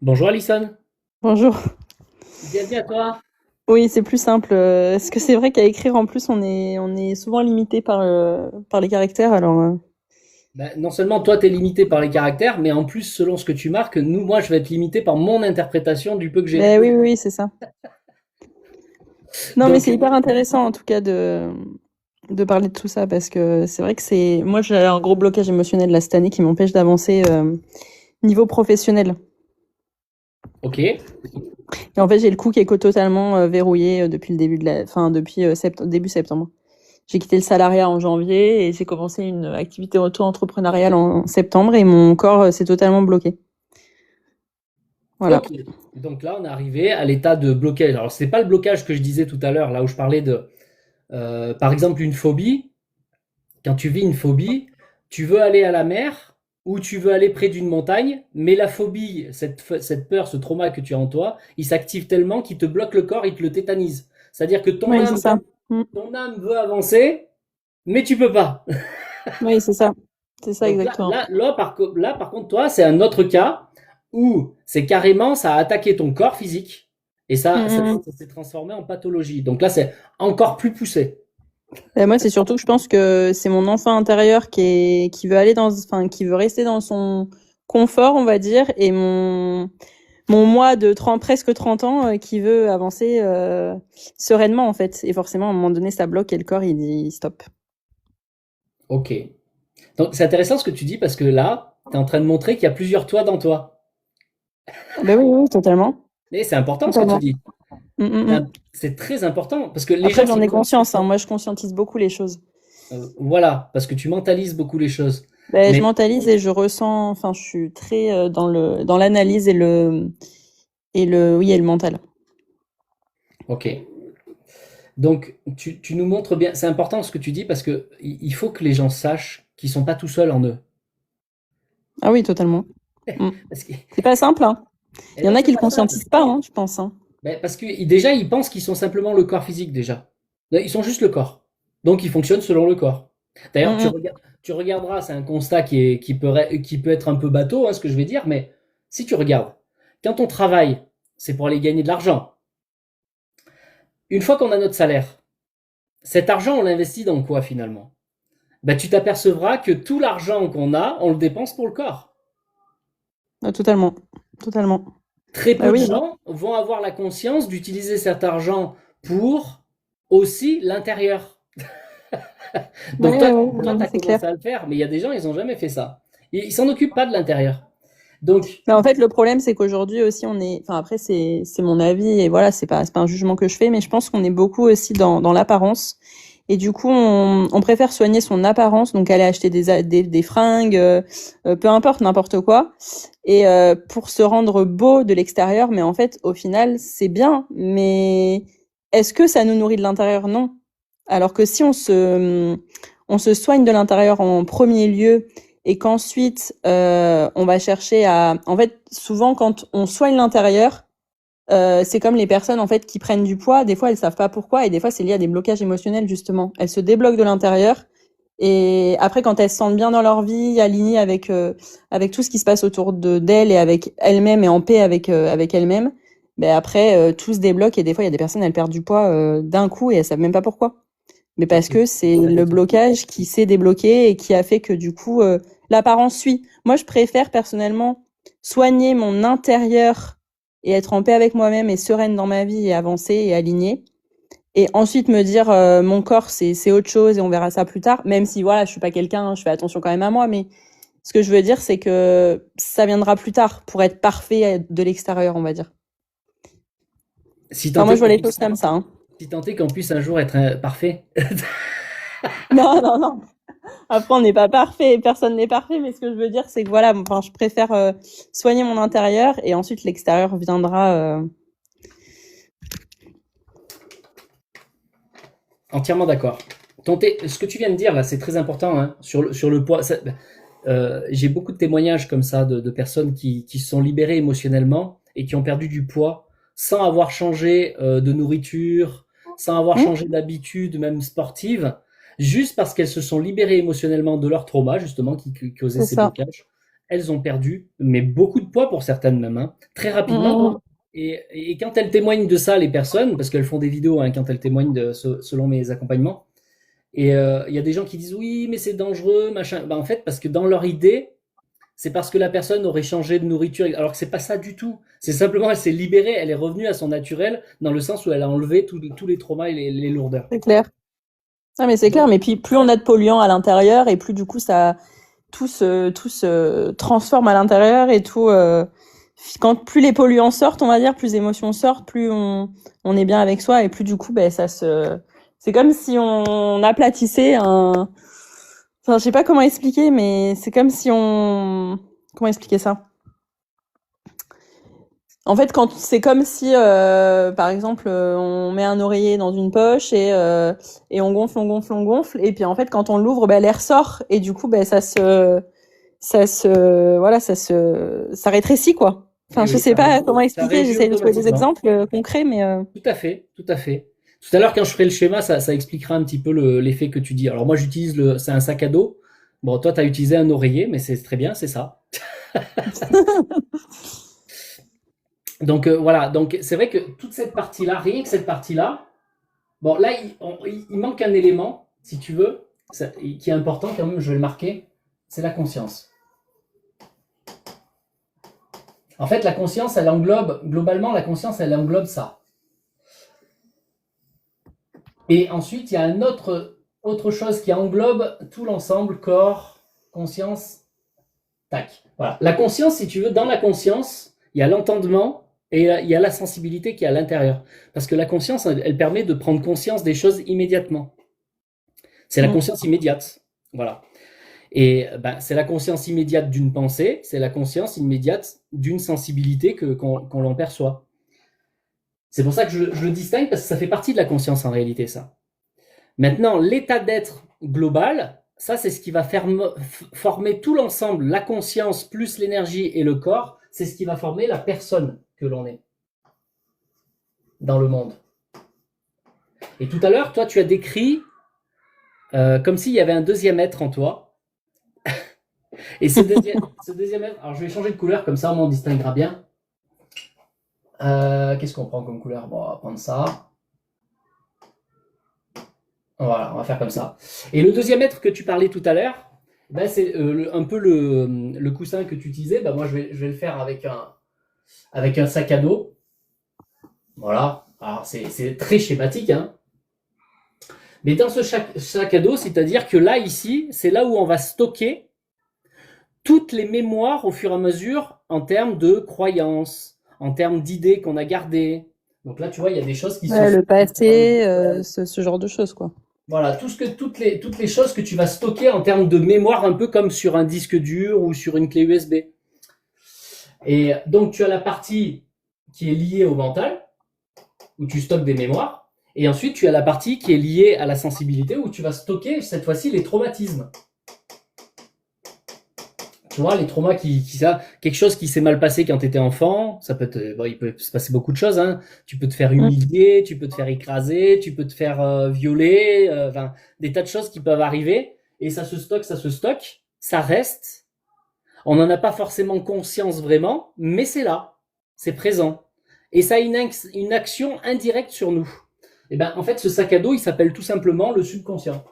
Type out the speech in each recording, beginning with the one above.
Bonjour Alison, Bonjour. bienvenue à toi. Oui, c'est plus simple. Est-ce que c'est vrai qu'à écrire, en plus, on est souvent limité par les caractères, alors. Ben, non seulement toi tu es limité par les caractères, mais en plus selon ce que tu marques, moi je vais être limité par mon interprétation du peu que j'ai. Ben oui, oui, oui, c'est ça. Non, mais Donc, c'est hyper intéressant, en tout cas, de parler de tout ça, parce que c'est vrai que moi, j'ai un gros blocage émotionnel là cette année qui m'empêche d'avancer niveau professionnel. ok, Et en fait, j'ai le cou qui est totalement verrouillé depuis le début enfin, depuis début septembre. J'ai quitté le salariat en janvier et j'ai commencé une activité auto-entrepreneuriale en septembre et mon corps s'est totalement bloqué. Voilà. ok. Donc là on est arrivé à l'état de blocage. Alors c'est pas le blocage que je disais tout à l'heure, là où je parlais de, par exemple une phobie. Quand tu vis une phobie, tu veux aller à la mer ou tu veux aller près d'une montagne, mais la phobie, cette peur, ce trauma que tu as en toi, il s'active tellement qu'il te bloque le corps, il te le tétanise. C'est-à-dire que Oui, c'est ça. Mm. ton âme veut avancer, mais tu peux pas. Oui, c'est ça. C'est ça Donc exactement. là, par contre, toi, c'est un autre cas où c'est carrément, ça a attaqué ton corps physique et Mm. ça s'est transformé en pathologie. Donc là, c'est encore plus poussé. Et moi, c'est surtout que je pense que c'est mon enfant intérieur qui veut enfin, qui veut rester dans son confort, on va dire, et mon moi de 30, presque 30 ans qui veut avancer sereinement, en fait. Et forcément, à un moment donné, ça bloque et le corps, il dit stop. Ok. Donc c'est intéressant ce que tu dis parce que là, tu es en train de montrer qu'il y a plusieurs toi dans toi. Ben oui, oui, totalement. Et c'est important ce que tu Totalement. dis. Mm, mm, mm. C'est très important parce que les Après, gens j'en qui ai vont. conscience, hein. Moi, je conscientise beaucoup les choses. Voilà, parce que tu mentalises beaucoup les choses. Ben, je Mais mentalise et je ressens, enfin, je suis très dans l'analyse oui, et le mental. ok. Donc tu nous montres bien. C'est important ce que tu dis parce que il faut que les gens sachent qu'ils sont pas tout seuls en eux. Ah oui, totalement. Mm. Parce que, C'est pas simple, hein. et Il y en non, a c'est qui le pas simple. conscientisent pas, hein, je pense, hein. Ben, parce que déjà, ils pensent qu'ils sont simplement le corps physique déjà. Ils sont juste le corps. Donc ils fonctionnent selon le corps. D'ailleurs, Mm, tu regarderas, c'est un constat qui peut être un peu bateau, hein, ce que je vais dire, mais si tu regardes, quand on travaille, c'est pour aller gagner de l'argent. Une fois qu'on a notre salaire, cet argent, on l'investit dans quoi finalement? Ben, tu t'apercevras que tout l'argent qu'on a, on le dépense pour le corps. totalement, totalement. Très Bah peu de oui. gens vont avoir la conscience d'utiliser cet argent pour aussi l'intérieur. Ouais, Donc ouais, ouais, toi, non, tu mais as c'est clair. commencé à le faire, mais il y a des gens, ils n'ont jamais fait ça. Ils s'en occupent pas de l'intérieur. Donc, Mais en fait, le problème, c'est qu'aujourd'hui aussi, enfin après, c'est mon avis et voilà, c'est pas un jugement que je fais, mais je pense qu'on est beaucoup aussi dans l'apparence. Et du coup, on préfère soigner son apparence, donc aller acheter des fringues, peu importe, n'importe quoi, et pour se rendre beau de l'extérieur. Mais en fait, au final, c'est bien, mais est-ce que ça nous nourrit de l'intérieur? Non. Alors que si on se soigne de l'intérieur en premier lieu et qu'ensuite on va chercher à, en fait, souvent quand on soigne l'intérieur, c'est comme les personnes en fait qui prennent du poids. Des fois, elles savent pas pourquoi, et des fois, c'est lié à des blocages émotionnels justement. Elles se débloquent de l'intérieur, et après, quand elles se sentent bien dans leur vie, alignées avec tout ce qui se passe autour d'elles et avec elles-mêmes et en paix avec elles-mêmes, ben après, tout se débloque. Et des fois, il y a des personnes, elles perdent du poids d'un coup et elles savent même pas pourquoi. Mais parce que c'est le blocage qui s'est débloqué et qui a fait que du coup, l'apparence suit. Moi, je préfère personnellement soigner mon intérieur et être en paix avec moi-même et sereine dans ma vie et avancer et aligner. Et ensuite me dire mon corps c'est autre chose et on verra ça plus tard. Même si voilà, je suis pas quelqu'un, je fais attention quand même à moi. Mais ce que je veux dire, c'est que ça viendra plus tard pour être parfait de l'extérieur, on va dire. si Enfin, tant moi, est je vois qu'on les puisse, choses comme ça, hein. si tant est qu'on puisse un jour être parfait. Non, non, non. Après, on n'est pas parfait, personne n'est parfait, mais ce que je veux dire, c'est que voilà, enfin, je préfère soigner mon intérieur et ensuite l'extérieur viendra. Entièrement d'accord. Ce que tu viens de dire là, c'est très important hein, sur le poids. J'ai beaucoup de témoignages comme ça de personnes qui se sont libérées émotionnellement et qui ont perdu du poids sans avoir changé de nourriture, sans avoir Hmm, changé d'habitude, même sportive, juste parce qu'elles se sont libérées émotionnellement de leur trauma, justement, qui causait c'est ces ça. blocages. elles ont perdu, mais beaucoup de poids pour certaines même, hein, très rapidement. Mm. Et quand elles témoignent de ça, les personnes, parce qu'elles font des vidéos hein, quand elles témoignent selon mes accompagnements, et il y a des gens qui disent oui, mais c'est dangereux, machin. En fait, parce que dans leur idée, c'est parce que la personne aurait changé de nourriture, alors que c'est pas ça du tout. C'est simplement, elle s'est libérée, elle est revenue à son naturel, dans le sens où elle a enlevé tous les traumas et les lourdeurs. C'est clair. Ah, mais c'est clair. Mais puis, plus on a de polluants à l'intérieur et plus, du coup, tout se transforme à l'intérieur et tout, plus les polluants sortent, on va dire, plus les émotions sortent, plus on est bien avec soi et plus, du coup, c'est comme si on aplatissait enfin, je sais pas comment expliquer, mais c'est comme si comment expliquer ça? En fait, c'est comme si, par exemple, on met un oreiller dans une poche et on gonfle, on gonfle, on gonfle, et puis en fait, quand on l'ouvre, l'air sort et du coup, ça rétrécit quoi. Enfin, Et je oui, sais pas comment ça expliquer. réagit J'essaie de trouver des automatiquement. exemples concrets, mais Tout à fait, tout à fait. Tout à l'heure, quand je ferai le schéma, ça expliquera un petit peu l'effet que tu dis. Alors moi, c'est un sac à dos. Bon, toi, tu as utilisé un oreiller, mais c'est très bien, c'est ça. Donc voilà, donc c'est vrai que toute cette partie-là, rien que cette partie-là, bon là, il manque un élément, si tu veux, qui est important quand même, je vais le marquer, c'est la conscience. En fait, la conscience, globalement, la conscience, elle englobe ça. Et ensuite, il y a autre chose qui englobe tout l'ensemble, corps, conscience, tac. Voilà. La conscience, si tu veux, dans la conscience, il y a l'entendement et il y a la sensibilité qui est à l'intérieur. Parce que la conscience, elle permet de prendre conscience des choses immédiatement. C'est la conscience immédiate. Voilà. Et c'est la conscience immédiate d'une pensée, c'est la conscience immédiate d'une sensibilité qu'on l'en perçoit. C'est pour ça que je le distingue, parce que ça fait partie de la conscience en réalité, ça. Maintenant, l'état d'être global, ça c'est ce qui va former tout l'ensemble, la conscience plus l'énergie et le corps, c'est ce qui va former la personne que l'on est dans le monde. Et tout à l'heure, toi tu as décrit comme s'il y avait un deuxième être en toi. Et ce deuxième être, alors je vais changer de couleur, comme ça on distinguera bien. Qu'est-ce qu'on prend comme couleur? Bon, on va prendre ça. Voilà, on va faire comme ça. Et le deuxième être que tu parlais tout à l'heure, c'est un peu le coussin que tu utilisais. Moi, je vais le faire avec un sac à dos. Voilà. Alors, c'est très schématique, hein. Mais dans ce sac à dos, c'est-à-dire que là, ici, c'est là où on va stocker toutes les mémoires au fur et à mesure en termes de croyances, en termes d'idées qu'on a gardées. Donc là, tu vois, il y a des choses qui se le font. passé, ce genre de choses quoi. Voilà, toutes les choses que tu vas stocker en termes de mémoire, un peu comme sur un disque dur ou sur une clé USB. Et donc, tu as la partie qui est liée au mental, où tu stockes des mémoires. Et ensuite, tu as la partie qui est liée à la sensibilité, où tu vas stocker, cette fois-ci, les traumatismes. Tu vois, les traumas quelque chose qui s'est mal passé quand tu étais enfant, il peut se passer beaucoup de choses, hein. Tu peux te faire humilier, tu peux te faire écraser, tu peux te faire violer, des tas de choses qui peuvent arriver, et ça se stocke, ça reste. On n'en a pas forcément conscience vraiment, mais c'est là, c'est présent. Et ça a une action indirecte sur nous. Et en fait, ce sac à dos, il s'appelle tout simplement le subconscient.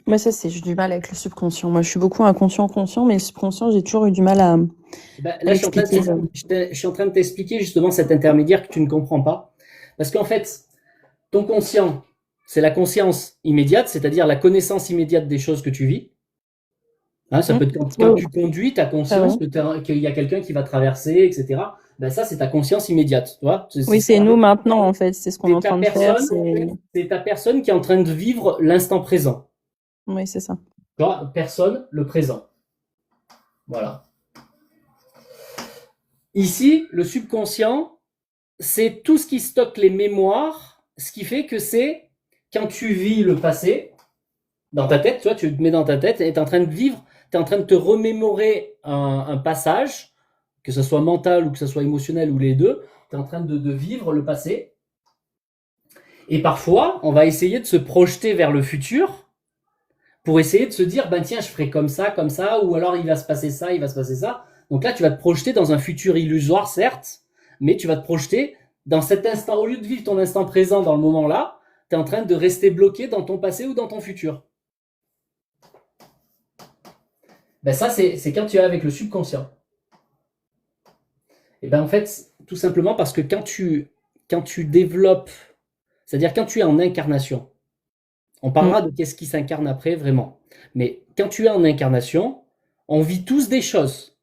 Moi, ça, j'ai du mal avec le subconscient. Moi, je suis beaucoup inconscient-conscient, mais le subconscient, j'ai toujours eu du mal à Là, expliquer. je suis en train de t'expliquer justement cet intermédiaire que tu ne comprends pas. Parce qu'en fait, ton conscient, c'est la conscience immédiate, c'est-à-dire la connaissance immédiate des choses que tu vis. Hein, ça peut être quand tu conduis, tu as conscience qu'il y a quelqu'un qui va traverser, etc. Ça, c'est ta conscience immédiate. Tu vois. Oui, c'est nous maintenant, en fait. C'est ce qu'on est en train de faire. C'est ta personne qui est en train de vivre l'instant présent. Oui, c'est ça. Tu vois, personne, le présent. Voilà. Ici, le subconscient, c'est tout ce qui stocke les mémoires, ce qui fait que c'est quand tu vis le passé, dans ta tête, tu te mets dans ta tête et tu es en train de vivre, tu es en train de te remémorer un passage, que ce soit mental ou que ce soit émotionnel ou les deux, tu es en train de vivre le passé. Et parfois, on va essayer de se projeter vers le futur pour essayer de se dire, ben tiens, je ferai comme ça, ou alors il va se passer ça, il va se passer ça. Donc là, tu vas te projeter dans un futur illusoire, certes, mais tu vas te projeter dans cet instant. Au lieu de vivre ton instant présent dans le moment là, tu es en train de rester bloqué dans ton passé ou dans ton futur. Ben ça, c'est quand tu es avec le subconscient. Et ben en fait, tout simplement parce que quand tu développes, c'est-à-dire quand tu es en incarnation, on parlera de qu'est-ce qui s'incarne après vraiment. Mais quand tu es en incarnation, on vit tous des choses.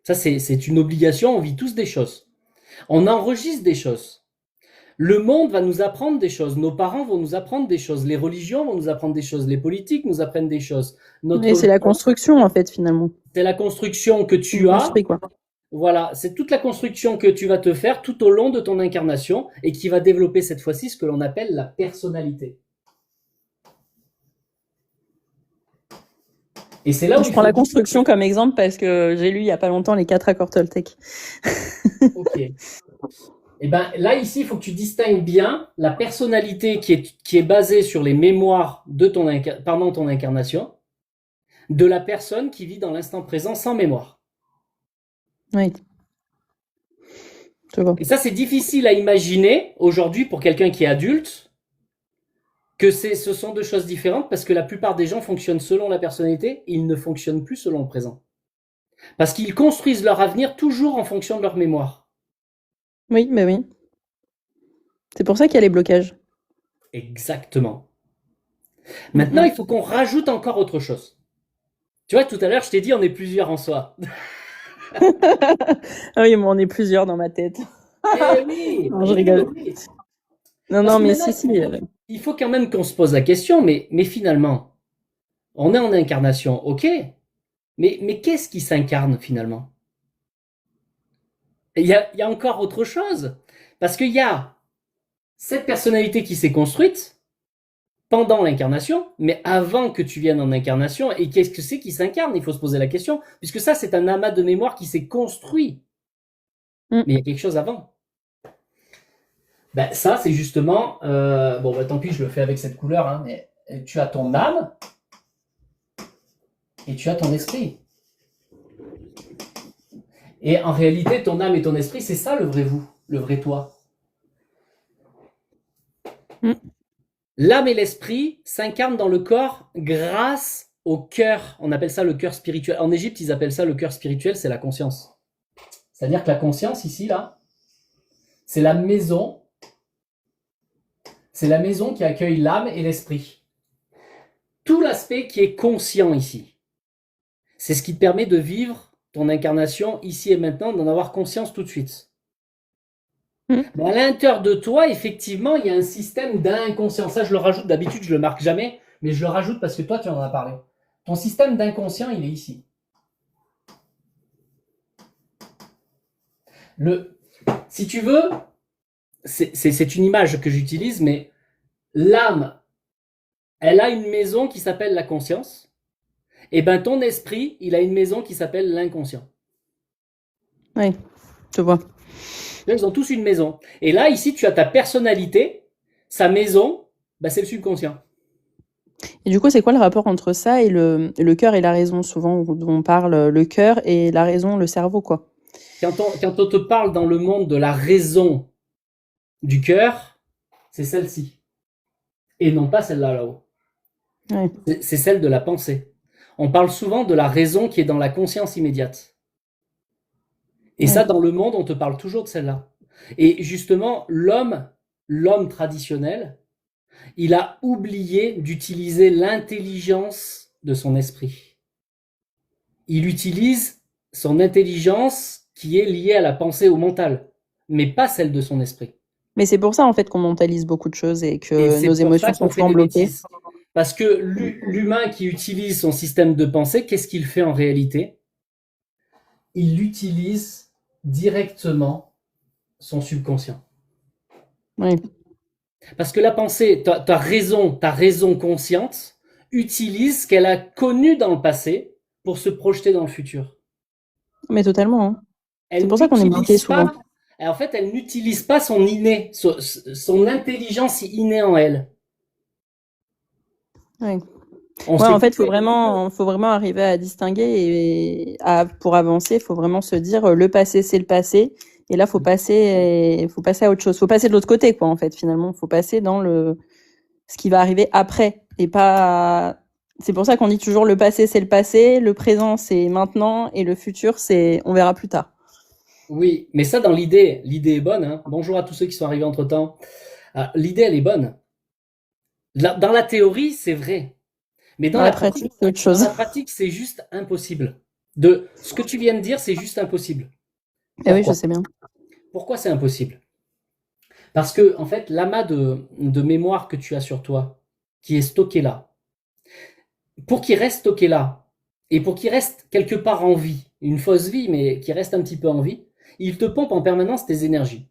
Ça, c'est une obligation, on vit tous des choses. On enregistre des choses. Le monde va nous apprendre des choses. Nos parents vont nous apprendre des choses. Les religions vont nous apprendre des choses. Les politiques nous apprennent des choses. Et c'est la construction, en fait, finalement. C'est la construction que tu as. Quoi. Voilà, c'est toute la construction que tu vas te faire tout au long de ton incarnation et qui va développer cette fois-ci ce que l'on appelle la personnalité. Et c'est là où je prends la construction comme exemple parce que j'ai lu il y a pas longtemps les 4 accords Toltec. Ok. Et ben là ici, il faut que tu distingues bien la personnalité qui est basée sur les mémoires de pendant ton incarnation, de la personne qui vit dans l'instant présent sans mémoire. Oui. Je vois. Et ça, c'est difficile à imaginer aujourd'hui pour quelqu'un qui est adulte. Que ce sont deux choses différentes parce que la plupart des gens fonctionnent selon la personnalité, ils ne fonctionnent plus selon le présent. Parce qu'ils construisent leur avenir toujours en fonction de leur mémoire. Oui, mais oui. C'est pour ça qu'il y a les blocages. Exactement. Maintenant, il faut qu'on rajoute encore autre chose. Tu vois, tout à l'heure, je t'ai dit, on est plusieurs en soi. Ah oui, mais on est plusieurs dans ma tête. Eh oui, non, je rigole. Oui. Non, mais si. Il faut quand même qu'on se pose la question, mais finalement, on est en incarnation, ok, mais qu'est-ce qui s'incarne finalement? Il y a encore autre chose, parce qu'il y a cette personnalité qui s'est construite pendant l'incarnation, mais avant que tu viennes en incarnation, et qu'est-ce que c'est qui s'incarne? Il faut se poser la question, puisque ça, c'est un amas de mémoire qui s'est construit. Mais il y a quelque chose avant. Ben, ça, c'est justement... bon, ben, tant pis, je le fais avec cette couleur, hein, mais tu as ton âme et tu as ton esprit. Et en réalité, ton âme et ton esprit, c'est ça le vrai vous, le vrai toi. L'âme et l'esprit s'incarnent dans le corps grâce au cœur. On appelle ça le cœur spirituel. En Égypte, ils appellent ça le cœur spirituel, c'est la conscience. C'est-à-dire que la conscience, ici, là, c'est la maison. C'est la maison qui accueille l'âme et l'esprit. Tout l'aspect qui est conscient ici. C'est ce qui te permet de vivre ton incarnation ici et maintenant, d'en avoir conscience tout de suite. Mais à l'intérieur de toi, effectivement, il y a un système d'inconscient. Ça, je le rajoute. D'habitude, je le marque jamais, mais je le rajoute parce que toi, tu en as parlé. Ton système d'inconscient, il est ici. Si tu veux, c'est une image que j'utilise, mais l'âme, elle a une maison qui s'appelle la conscience. Et ben ton esprit, il a une maison qui s'appelle l'inconscient. Oui, je vois. Ils ont tous une maison. Et là, ici, tu as ta personnalité, sa maison, ben, c'est le subconscient. Et du coup, c'est quoi le rapport entre ça et le cœur et la raison? Souvent, on parle le cœur et la raison, le cerveau, quoi. Quand on te parle dans le monde de la raison du cœur, c'est celle-ci. Et non pas celle-là, là-haut. Ouais. C'est celle de la pensée. On parle souvent de la raison qui est dans la conscience immédiate. Et ça, dans le monde, on te parle toujours de celle-là. Et justement, l'homme traditionnel, il a oublié d'utiliser l'intelligence de son esprit. Il utilise son intelligence qui est liée à la pensée, au mental, mais pas celle de son esprit. Mais c'est pour ça, en fait, qu'on mentalise beaucoup de choses et que nos émotions sont souvent bloquées. Parce que l'humain qui utilise son système de pensée, qu'est-ce qu'il fait en réalité? Il utilise directement son subconscient. Oui. Parce que la pensée, ta raison consciente, utilise ce qu'elle a connu dans le passé pour se projeter dans le futur. Mais totalement. Hein. C'est pour ça qu'on est bloqué souvent. En fait, elle n'utilise pas son inné, son intelligence innée en elle. Oui. On Ouais, se en fait, coupe. faut vraiment arriver à distinguer pour avancer, il faut vraiment se dire le passé, c'est le passé. Et là, faut passer à autre chose. Faut passer de l'autre côté, quoi, en fait, finalement. Faut passer dans ce qui va arriver après. Et pas, c'est pour ça qu'on dit toujours le passé, c'est le passé, le présent, c'est maintenant, et le futur, on verra plus tard. Oui, mais ça, dans l'idée est bonne, hein. Bonjour à tous ceux qui sont arrivés entre-temps. Ah, l'idée, elle est bonne. Dans la théorie, c'est vrai. Mais Dans la pratique, c'est autre dans chose. la pratique, c'est juste impossible. Ce que tu viens de dire, c'est juste impossible. Eh oui, je Pourquoi? sais bien. Pourquoi c'est impossible? Parce que, en fait, l'amas de mémoire que tu as sur toi, qui est stocké là, pour qu'il reste stocké là, et pour qu'il reste quelque part en vie, une fausse vie, mais qui reste un petit peu en vie, il te pompe en permanence tes énergies.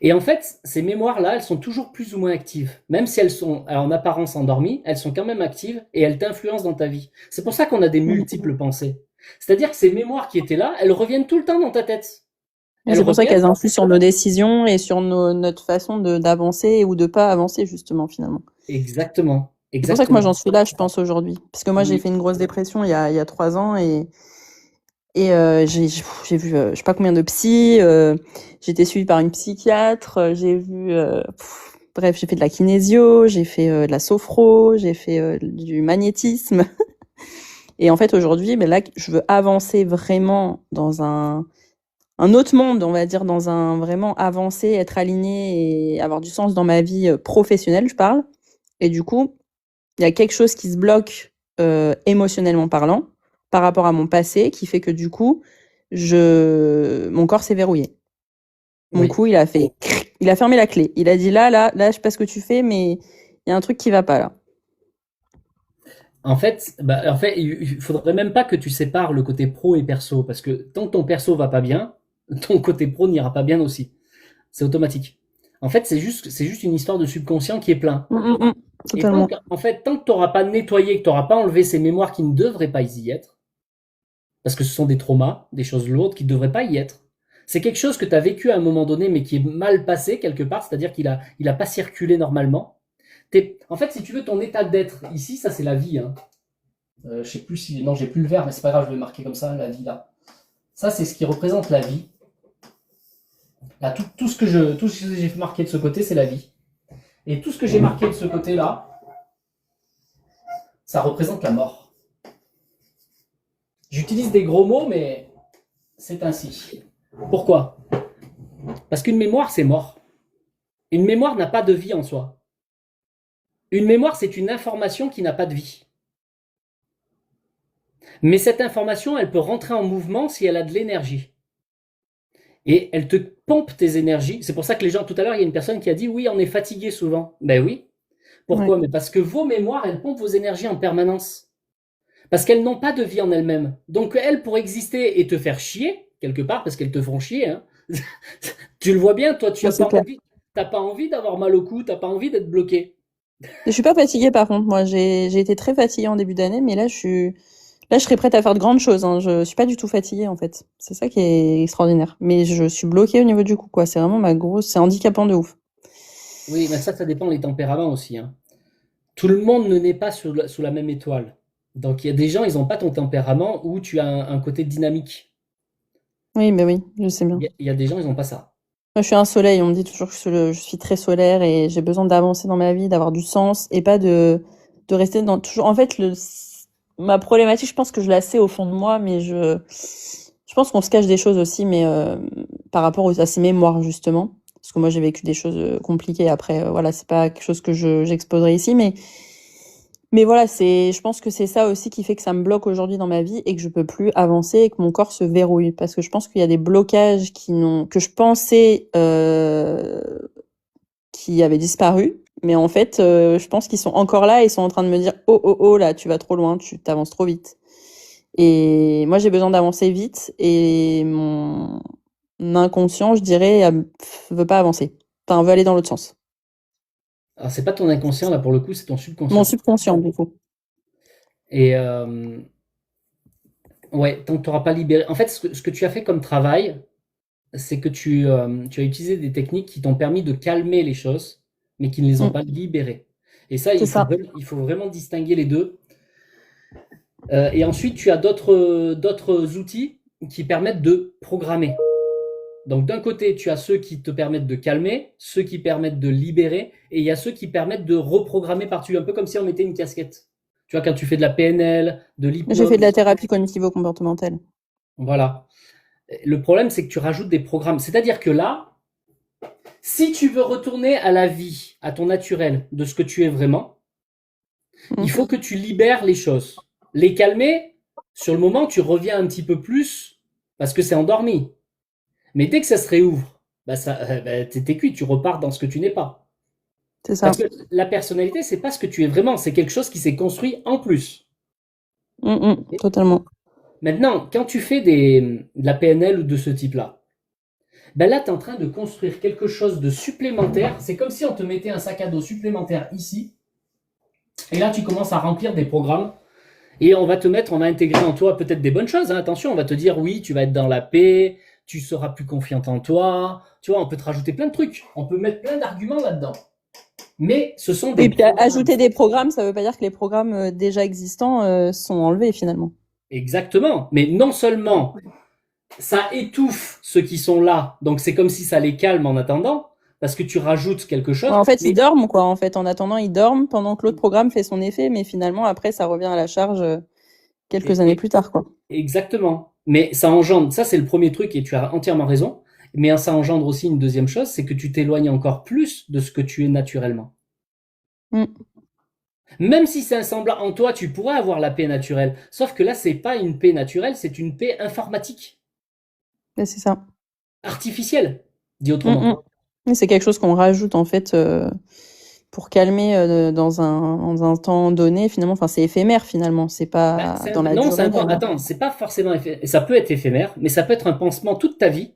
Et en fait, ces mémoires-là, elles sont toujours plus ou moins actives. Même si elles sont en apparence endormies, elles sont quand même actives et elles t'influencent dans ta vie. C'est pour ça qu'on a des multiples pensées. C'est-à-dire que ces mémoires qui étaient là, elles reviennent tout le temps dans ta tête. Et Elles c'est pour ça reviennent. qu'elles influent sur nos décisions et sur notre façon d'avancer ou de pas avancer, justement, finalement. Exactement. C'est pour ça que moi Exactement. j'en suis là, je pense, aujourd'hui. Parce que moi j'ai Oui. fait une grosse dépression il y a 3 ans et j'ai vu je sais pas combien de psy, j'ai été suivie par une psychiatre, bref, j'ai fait de la kinésio, j'ai fait de la sophro, j'ai fait du magnétisme. Et en fait aujourd'hui, mais là je veux avancer vraiment dans un autre monde, on va dire, dans un vraiment avancer, être aligné et avoir du sens dans ma vie professionnelle, je parle. Et du coup, il y a quelque chose qui se bloque émotionnellement parlant par rapport à mon passé qui fait que du coup, mon corps s'est verrouillé. Mon Oui. cou, il a fermé la clé. Il a dit là, je sais pas ce que tu fais, mais il y a un truc qui va pas là. En fait, il faudrait même pas que tu sépares le côté pro et perso, parce que tant que ton perso va pas bien, ton côté pro n'ira pas bien aussi. C'est automatique. En fait, c'est juste une histoire de subconscient qui est plein. Et Totalement. tant que tu n'auras pas nettoyé, que tu n'auras pas enlevé ces mémoires qui ne devraient pas y être, parce que ce sont des traumas, des choses lourdes qui ne devraient pas y être. C'est quelque chose que tu as vécu à un moment donné, mais qui est mal passé quelque part, c'est-à-dire il a pas circulé normalement. En fait, si tu veux, ton état d'être ici, ça c'est la vie. Hein. Je sais plus si, non, j'ai plus le verre, mais c'est pas grave, je vais le marquer comme ça, la vie là. Ça, c'est ce qui représente la vie. Là, tout ce que j'ai marqué de ce côté, c'est la vie. Et tout ce que j'ai marqué de ce côté-là, ça représente la mort. J'utilise des gros mots, mais c'est ainsi. Pourquoi? Parce qu'une mémoire, c'est mort. Une mémoire n'a pas de vie en soi. Une mémoire, c'est une information qui n'a pas de vie. Mais cette information, elle peut rentrer en mouvement si elle a de l'énergie. Et elle te pompe tes énergies. C'est pour ça que les gens, tout à l'heure, il y a une personne qui a dit oui, on est fatigué souvent. Ben oui. Ouais. Pourquoi? Mais parce que vos mémoires, elles pompent vos énergies en permanence. Parce qu'elles n'ont pas de vie en elles-mêmes. Donc elles, pour exister et te faire chier, quelque part, parce qu'elles te font chier, hein, tu le vois bien, toi, tu Ouais, n'as c'est pas clair. envie, t'as pas envie d'avoir mal au cou, t'as pas envie d'être bloqué. Je suis pas fatiguée par contre. Moi, j'ai été très fatiguée en début d'année, mais là, je serais prête à faire de grandes choses. Hein. Je suis pas du tout fatiguée en fait. C'est ça qui est extraordinaire. Mais je suis bloquée au niveau du cou, quoi. C'est vraiment c'est handicapant de ouf. Oui, mais ça dépend des tempéraments aussi. Hein. Tout le monde ne naît pas sous la même étoile. Donc il y a des gens, ils n'ont pas ton tempérament où tu as un côté dynamique. Oui, mais oui, je sais bien. Il y a des gens, ils n'ont pas ça. Moi, je suis un soleil. On me dit toujours que je suis très solaire et j'ai besoin d'avancer dans ma vie, d'avoir du sens et pas de rester dans toujours. En fait, ma problématique, je pense que je la sais au fond de moi, mais je pense qu'on se cache des choses aussi, mais par rapport à ces mémoires justement. Parce que moi, j'ai vécu des choses compliquées. Après, voilà, c'est pas quelque chose que j'exposerai ici, mais voilà, je pense que c'est ça aussi qui fait que ça me bloque aujourd'hui dans ma vie et que je peux plus avancer et que mon corps se verrouille. Parce que je pense qu'il y a des blocages que je pensais, qui avaient disparu. Mais en fait, je pense qu'ils sont encore là et ils sont en train de me dire, oh, oh, oh, là, tu vas trop loin, tu t'avances trop vite. Et moi, j'ai besoin d'avancer vite et mon inconscient, je dirais, veut pas avancer. Enfin, veut aller dans l'autre sens. Alors c'est pas ton inconscient là pour le coup, c'est ton Mon subconscient. subconscient, du coup. Et ouais, tant que tu n'auras pas libéré. En fait, ce que tu as fait comme travail, c'est que tu as utilisé des techniques qui t'ont permis de calmer les choses, mais qui ne les ont Mm. pas libérées. Et ça, C'est ça. il faut vraiment distinguer les deux. Et ensuite, tu as d'autres outils qui permettent de programmer. Donc d'un côté, tu as ceux qui te permettent de calmer, ceux qui permettent de libérer, et il y a ceux qui permettent de reprogrammer par-dessus, un peu comme si on mettait une casquette. Tu vois, quand tu fais de la PNL, de J'ai fait de la l'hypnose, thérapie cognitivo-comportementale. voilà. Le problème, c'est que tu rajoutes des programmes. C'est-à-dire que là, si tu veux retourner à la vie, à ton naturel, de ce que tu es vraiment, il Mm. faut que tu libères les choses. Les calmer, sur le moment, tu reviens un petit peu plus parce que c'est endormi. Mais dès que ça se réouvre, t'es cuit, tu repars dans ce que tu n'es pas. C'est ça. Parce que la personnalité, c'est pas ce que tu es vraiment, c'est quelque chose qui s'est construit en plus. Totalement. Maintenant, quand tu fais de la PNL ou de ce type-là, ben là, tu es en train de construire quelque chose de supplémentaire. C'est comme si on te mettait un sac à dos supplémentaire ici. Et là, tu commences à remplir des programmes. Et on va intégrer en toi peut-être des bonnes choses. Hein. Attention, on va te dire oui, tu vas être dans la paix, tu seras plus confiante en toi. Tu vois, on peut te rajouter plein de trucs. On peut mettre plein d'arguments là-dedans. Mais ce sont des Et puis programmes. ajouter des programmes, ça veut pas dire que les programmes déjà existants sont enlevés finalement. Exactement. Mais non seulement ça étouffe ceux qui sont là, donc c'est comme si ça les calme en attendant, parce que tu rajoutes quelque Ouais, chose. en fait, ils Mais dorment quoi. En fait, en attendant, ils dorment pendant que l'autre programme fait son effet, mais finalement après, ça revient à la charge quelques années et- plus tard quoi. exactement. Mais ça engendre, ça c'est le premier truc et tu as entièrement raison. Mais ça engendre aussi une deuxième chose, c'est que tu t'éloignes encore plus de ce que tu es naturellement. Mm. Même si c'est un semblant en toi, tu pourrais avoir la paix naturelle. Sauf que là, c'est pas une paix naturelle, c'est une paix informatique, Et c'est ça. artificielle, dit Mm, autrement. mm. Et c'est quelque chose qu'on rajoute en fait pour calmer dans un temps donné. Finalement, enfin, c'est éphémère finalement. C'est Bah, pas dans la non, durée réellement. attends, c'est pas forcément ça peut être éphémère, mais ça peut être un pansement toute ta vie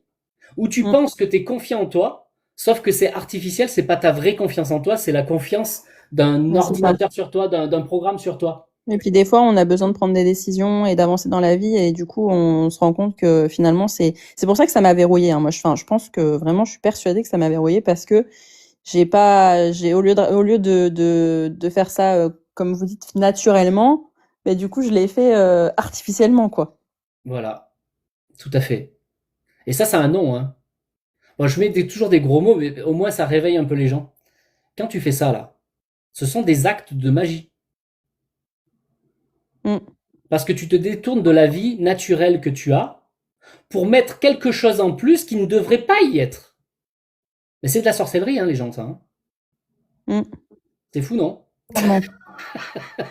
où tu Mm. penses que tu es confiant en toi, sauf que c'est artificiel, c'est pas ta vraie confiance en toi, c'est la confiance d'un Ouais, c'est ça. ordinateur sur toi, d'un programme sur toi. Et puis des fois, on a besoin de prendre des décisions et d'avancer dans la vie, et du coup, on se rend compte que finalement, c'est pour ça que ça m'a verrouillé. Hein. Moi, je pense que vraiment, je suis persuadée que ça m'a verrouillé parce que j'ai au lieu de faire ça comme vous dites naturellement, mais du coup, je l'ai fait artificiellement, quoi. Voilà, tout à fait. Et ça a un nom, hein. Moi, je mets toujours des gros mots, mais au moins ça réveille un peu les gens. Quand tu fais ça, là, ce sont des actes de magie. Mm. Parce que tu te détournes de la vie naturelle que tu as pour mettre quelque chose en plus qui ne devrait pas y être. Mais c'est de la sorcellerie, hein, les gens, ça. Hein. Mm. C'est fou, non? Clairement.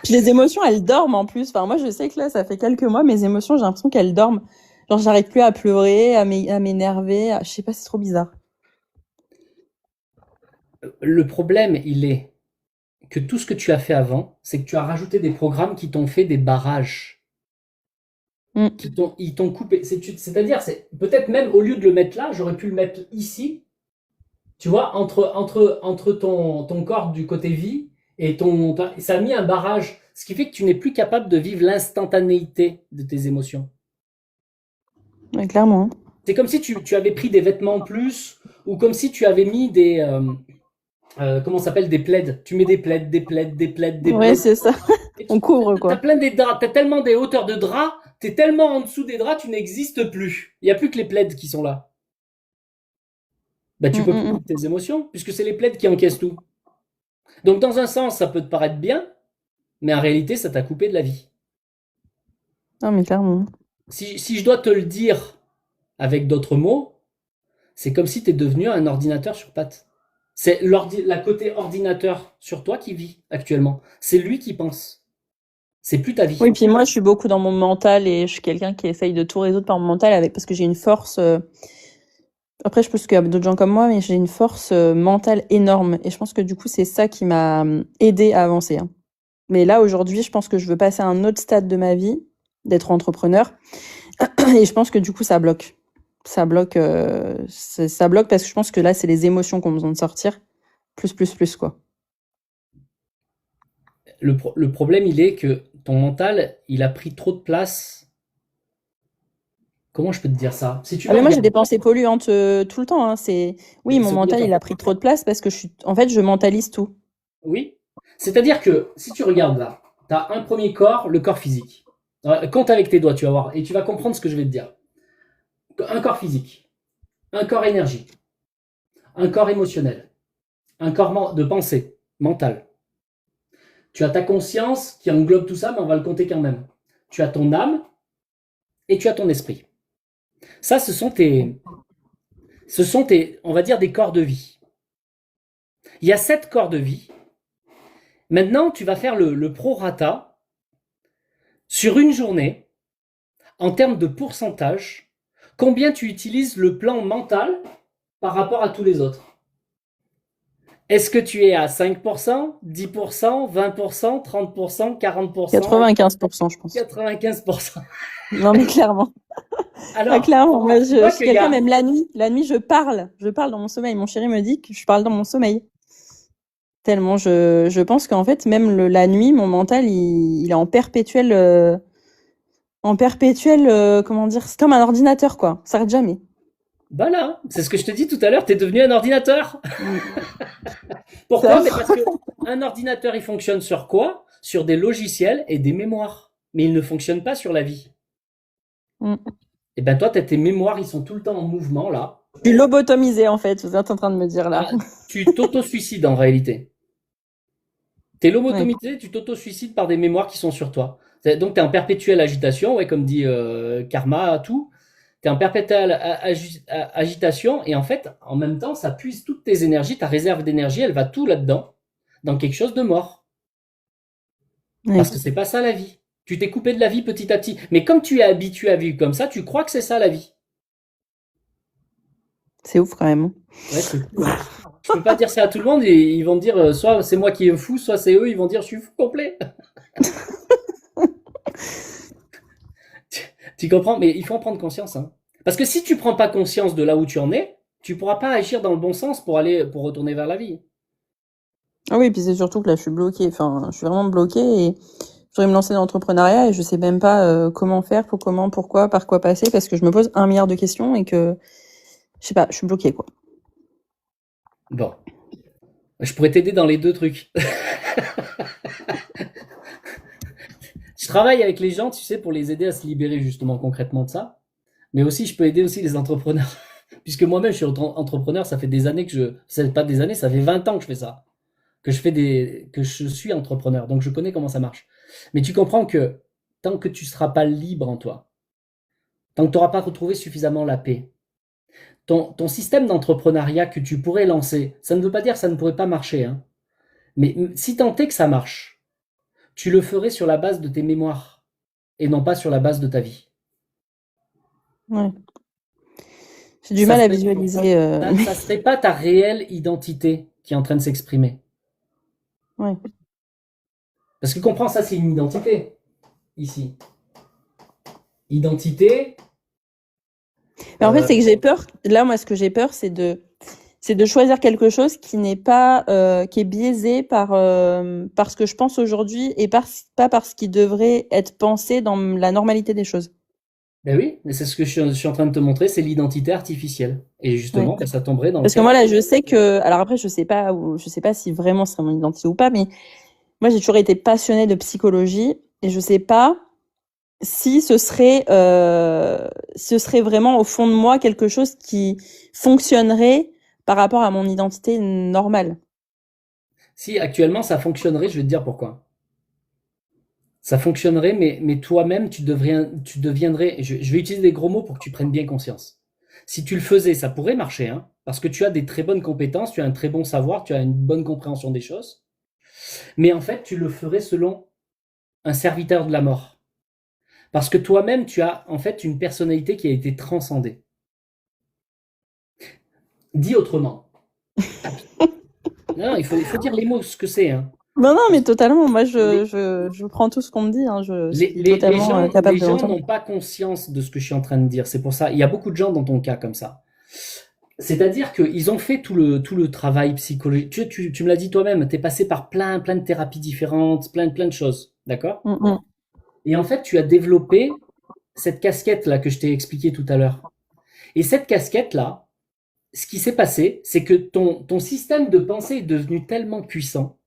Puis les émotions, elles dorment en plus. Enfin, moi, je sais que là, ça fait quelques mois, mes émotions, j'ai l'impression qu'elles dorment. Genre, j'arrive plus à pleurer, à m'énerver. Je sais pas, c'est trop bizarre. Le problème, il est que tout ce que tu as fait avant, c'est que tu as rajouté des programmes qui t'ont fait des barrages, Mm. ils t'ont coupé. C'est-à-dire, c'est peut-être même au lieu de le mettre là, j'aurais pu le mettre ici, tu vois, entre ton corps du côté vie et ça a mis un barrage, ce qui fait que tu n'es plus capable de vivre l'instantanéité de tes émotions. Ouais, clairement. C'est comme si tu avais pris des vêtements en plus, ou comme si tu avais mis comment ça s'appelle, des plaids. Tu mets des plaids, des plaids, des plaids, des Ouais, plaids. c'est ça. Et On couvre, t'as quoi. plein des draps, t'as tellement des hauteurs de draps, t'es tellement en dessous des draps, tu n'existes plus. Il n'y a plus que les plaids qui sont là. Bah, tu Mm, peux plus mm, vivre mm. tes émotions, puisque c'est les plaids qui encaissent tout. Donc, dans un sens, ça peut te paraître bien, mais en réalité, ça t'a coupé de la vie. Non, mais clairement. Si je dois te le dire avec d'autres mots, c'est comme si tu es devenu un ordinateur sur pattes. C'est la côté ordinateur sur toi qui vit actuellement. C'est lui qui pense. C'est plus ta vie. Oui, puis moi, je suis beaucoup dans mon mental et je suis quelqu'un qui essaye de tout résoudre par mon mental parce que j'ai une force. Après, je pense qu'il y a d'autres gens comme moi, mais j'ai une force mentale énorme. Et je pense que du coup, c'est ça qui m'a aidé à avancer. Hein. Mais là, aujourd'hui, je pense que je veux passer à un autre stade de ma vie, d'être entrepreneur. Et je pense que du coup, ça bloque. Ça bloque parce que je pense que là, c'est les émotions qui ont besoin de sortir. Plus, quoi. Le problème, il est que ton mental, il a pris trop de place. Comment je peux te dire ça? Si tu Ah veux mais moi, j'ai des regarder, pensées polluantes tout le temps. Hein. Oui, mon c'est mental, il obligatoire. a pris trop de place parce que en fait, je mentalise tout. Oui, C'est-à-dire que si tu regardes là, tu as un premier corps, le corps physique. Compte avec tes doigts, tu vas voir, et tu vas comprendre ce que je vais te dire. Un corps physique, un corps énergie, un corps émotionnel, un corps de pensée, mental. Tu as ta conscience qui englobe tout ça, mais on va le compter quand même. Tu as ton âme et tu as ton esprit. Ça, ce sont on va dire, des corps de vie. Il y a 7 corps de vie. Maintenant, tu vas faire le prorata sur une journée, en termes de pourcentage, combien tu utilises le plan mental par rapport à tous les autres. Est-ce que tu es à 5%, 10%, 20%, 30%, 40%, 95%, je pense. 95%? Non, mais clairement. Alors, clairement, moi, je suis quelqu'un, a... même la nuit, je parle dans mon sommeil. Mon chéri me dit que je parle dans mon sommeil. Tellement je pense qu'en fait, même la nuit, mon mental, il est en perpétuel, comment dire, c'est comme un ordinateur, quoi. Ça s'arrête jamais. Voilà, c'est ce que je te dis tout à l'heure, tu es devenu un ordinateur. Pourquoi? Mais parce que un ordinateur, il fonctionne sur quoi? Sur des logiciels et des mémoires. Mais il ne fonctionne pas sur la vie. Et ben toi, tes mémoires, ils sont tout le temps en mouvement, là. Je suis lobotomisé, en fait, vous êtes en train de me dire, là. Ah, tu t'auto-suicides, en réalité. T'es lobotomisé, tu t'auto-suicides par des mémoires qui sont sur toi. Donc, t'es en perpétuelle agitation, ouais, comme dit Karma, tout. T'es en perpétuelle agitation, et en fait, en même temps, ça puise toutes tes énergies, ta réserve d'énergie, elle va tout là-dedans, dans quelque chose de mort. Parce que c'est pas ça la vie. Tu t'es coupé de la vie petit à petit. Mais comme tu es habitué à vivre comme ça, tu crois que c'est ça la vie. C'est ouf quand même. Ouais, c'est fou. Je peux pas dire ça à tout le monde et ils vont me dire soit c'est moi qui est fou, soit c'est eux, ils vont dire je suis fou complet. Tu comprends? Mais il faut en prendre conscience. Hein. Parce que si tu prends pas conscience de là où tu en es, tu pourras pas agir dans le bon sens pour retourner vers la vie. Ah oui, puis c'est surtout que là je suis bloquée. Enfin, je suis vraiment bloquée et je voudrais me lancer dans l'entrepreneuriat et je sais même pas comment faire, pourquoi, par quoi passer, parce que je me pose 1 milliard de questions et que je sais pas, je suis bloquée quoi. Bon. Je pourrais t'aider dans les 2 trucs. Je travaille avec les gens, tu sais, pour les aider à se libérer justement concrètement de ça. Mais aussi, je peux aider aussi les entrepreneurs. Puisque moi-même, je suis entrepreneur, ça fait des années c'est pas des années, ça fait 20 ans que je fais ça. Que je suis entrepreneur. Donc, je connais comment ça marche. Mais tu comprends que tant que tu seras pas libre en toi, tant que tu n'auras pas retrouvé suffisamment la paix, ton système d'entrepreneuriat que tu pourrais lancer, ça ne veut pas dire que ça ne pourrait pas marcher, hein. Mais si tant est que ça marche, tu le ferais sur la base de tes mémoires et non pas sur la base de ta vie. Ouais. J'ai du mal à visualiser. Ça serait pas ta réelle identité qui est en train de s'exprimer. Ouais. Parce que comprends, ça c'est une identité, ici. Identité. Mais en fait, c'est que j'ai peur. Là, moi, ce que j'ai peur, c'est de choisir quelque chose qui n'est pas, qui est biaisé par ce que je pense aujourd'hui et pas par ce qui devrait être pensé dans la normalité des choses. Ben oui, mais c'est ce que je suis en train de te montrer, c'est l'identité artificielle. Et justement, Ouais. ça tomberait dans Parce que moi, là, je sais que, alors après, je sais pas si vraiment ce serait mon identité ou pas, mais moi, j'ai toujours été passionnée de psychologie et je sais pas si ce serait vraiment au fond de moi quelque chose qui fonctionnerait par rapport à mon identité normale. Si actuellement ça fonctionnerait, je vais te dire pourquoi. Ça fonctionnerait, mais toi-même, tu deviendrais, je vais utiliser des gros mots pour que tu prennes bien conscience. Si tu le faisais, ça pourrait marcher, hein, parce que tu as des très bonnes compétences, tu as un très bon savoir, tu as une bonne compréhension des choses. Mais en fait, tu le ferais selon un serviteur de la mort. Parce que toi-même, tu as en fait une personnalité qui a été transcendée. Dit autrement. Non, il faut dire les mots, ce que c'est. Hein. Non, mais totalement. Moi, je prends tout ce qu'on me dit. Hein. Je suis totalement capable de l'entendre. Les gens n'ont pas conscience de ce que je suis en train de dire. C'est pour ça. Il y a beaucoup de gens dans ton cas comme ça. C'est-à-dire qu'ils ont fait tout le travail psychologique. Tu me l'as dit toi-même. Tu es passé par plein de thérapies différentes, plein de choses. D'accord? Et en fait, tu as développé cette casquette-là que je t'ai expliqué tout à l'heure. Et cette casquette-là, ce qui s'est passé, c'est que ton système de pensée est devenu tellement puissant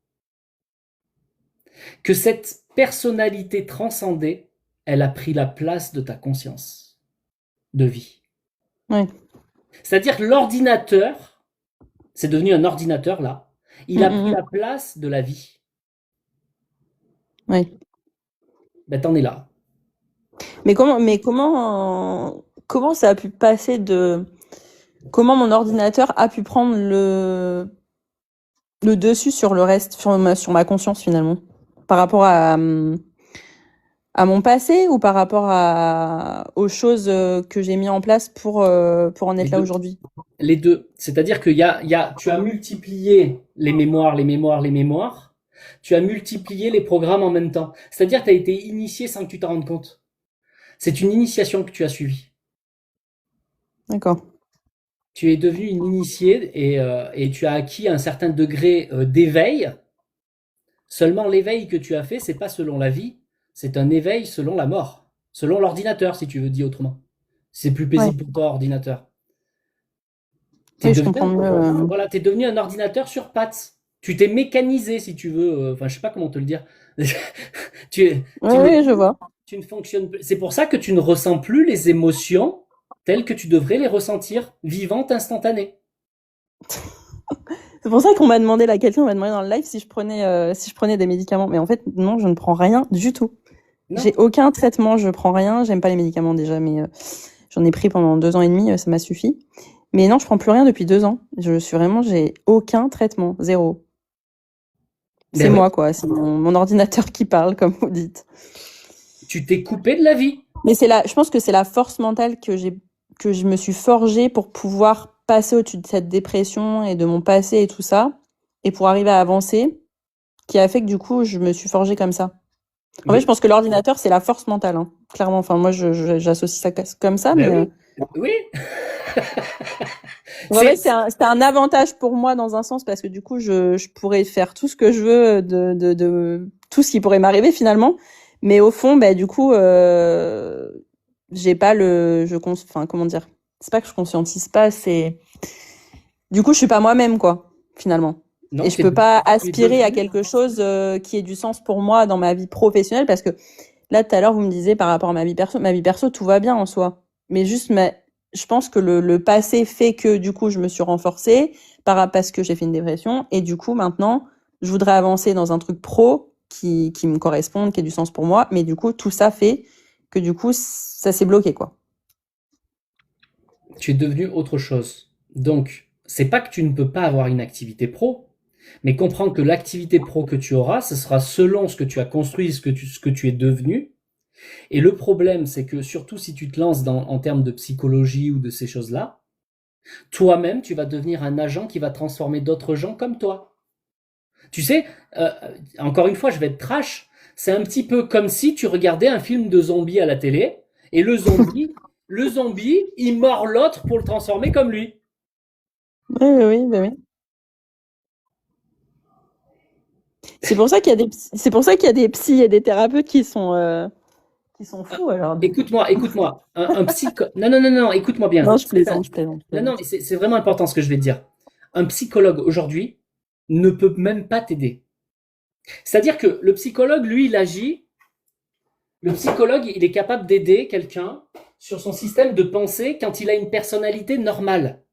que cette personnalité transcendée, elle a pris la place de ta conscience de vie. Oui. C'est-à-dire que l'ordinateur, c'est devenu un ordinateur là, il a pris la place de la vie. Oui. Ben t'en es là. Mais comment ça a pu passer de, comment mon ordinateur a pu prendre le dessus sur le reste, sur ma conscience finalement, par rapport à mon passé ou par rapport aux choses que j'ai mis en place pour en Les être là deux. aujourd'hui? Les deux. C'est-à-dire que tu as multiplié les mémoires, les mémoires, les mémoires. Tu as multiplié les programmes en même temps. C'est-à-dire que tu as été initié sans que tu t'en rendes compte. C'est une initiation que tu as suivie. D'accord. Tu es devenu une initiée et tu as acquis un certain degré d'éveil. Seulement l'éveil que tu as fait, c'est pas selon la vie, c'est un éveil selon la mort. Selon l'ordinateur, si tu veux dire autrement. C'est plus Ouais. paisible pour toi, ordinateur. T'es Oui, je devenu, comprends mieux. voilà, t'es devenu un ordinateur sur pattes. Tu t'es mécanisé, si tu veux. Enfin, je sais pas comment te le dire. tu, Oui, tu n'es oui, je plus, vois. tu ne fonctionnes plus. C'est pour ça que tu ne ressens plus les émotions telles que tu devrais les ressentir, vivantes, instantanées. C'est pour ça qu'on m'a demandé, là, quelqu'un m'a demandé dans le live si je prenais des médicaments. Mais en fait, non, je ne prends rien du tout. Non. J'ai aucun traitement, je prends rien. J'aime pas les médicaments déjà, mais j'en ai pris pendant 2 ans et demi, ça m'a suffi. Mais non, je prends plus rien depuis 2 ans. J'ai aucun traitement, zéro. C'est Ben ouais. moi, quoi. C'est mon ordinateur qui parle, comme vous dites. Tu t'es coupé de la vie. Mais je pense que c'est la force mentale que je me suis forgée pour pouvoir passer au-dessus de cette dépression et de mon passé et tout ça, et pour arriver à avancer, qui a fait que du coup, je me suis forgée comme ça. En fait, je pense que l'ordinateur, c'est la force mentale, hein, clairement. Enfin, moi, j'associe ça comme ça, Ben mais oui. Oui. en fait, c'est un avantage pour moi dans un sens parce que du coup, je pourrais faire tout ce que je veux de tout ce qui pourrait m'arriver finalement. Mais au fond, bah, du coup, j'ai pas enfin, comment dire? C'est pas que je conscientise pas, du coup, je suis pas moi-même, quoi, finalement. Non, Et je peux pas aspirer à quelque chose qui ait du sens pour moi dans ma vie professionnelle parce que là, tout à l'heure, vous me disiez par rapport à ma vie perso, tout va bien en soi. Mais juste, je pense que le passé fait que du coup, je me suis renforcée parce que j'ai fait une dépression et du coup, maintenant, je voudrais avancer dans un truc pro qui me corresponde, qui ait du sens pour moi. Mais du coup, tout ça fait que du coup, ça s'est bloqué, quoi. tu es devenu autre chose. Donc, c'est pas que tu ne peux pas avoir une activité pro, mais comprends que l'activité pro que tu auras, ce sera selon ce que tu as construit, ce que tu es devenu. Et le problème, c'est que surtout si tu te lances en termes de psychologie ou de ces choses-là, toi-même, tu vas devenir un agent qui va transformer d'autres gens comme toi. Tu sais, encore une fois, je vais être trash. C'est un petit peu comme si tu regardais un film de zombies à la télé et le zombie, il mord l'autre pour le transformer comme lui. Oui, oui, oui, bah oui. C'est pour ça qu'il y a des psys et des thérapeutes qui sont fous, alors, du coup. Écoute-moi. Non, non, non, non, écoute-moi bien. Non, je plaisante, je plaisante, je Non, non, plaisante. mais c'est vraiment important ce que je vais te dire. Un psychologue aujourd'hui ne peut même pas t'aider. C'est-à-dire que le psychologue, lui, il agit. Le psychologue, il est capable d'aider quelqu'un sur son système de pensée quand il a une personnalité normale.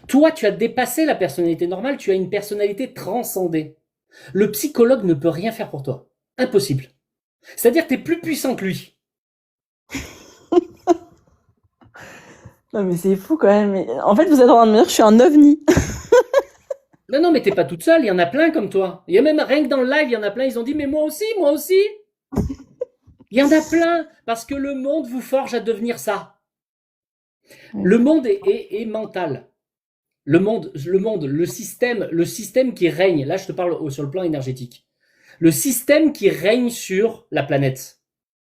Toi, tu as dépassé la personnalité normale, tu as une personnalité transcendée. Le psychologue ne peut rien faire pour toi. Impossible. C'est-à-dire que tu es plus puissant que lui. Non, mais c'est fou quand même. En fait, vous êtes en train de me dire que je suis un ovni. Non, non, mais t'es pas toute seule, il y en a plein comme toi. Il y a même rien que dans le live, il y en a plein, ils ont dit, mais moi aussi, moi aussi. Il y en a plein, parce que le monde vous forge à devenir ça. Le monde est mental. Le système qui règne, là je te parle sur le plan énergétique, le système qui règne sur la planète,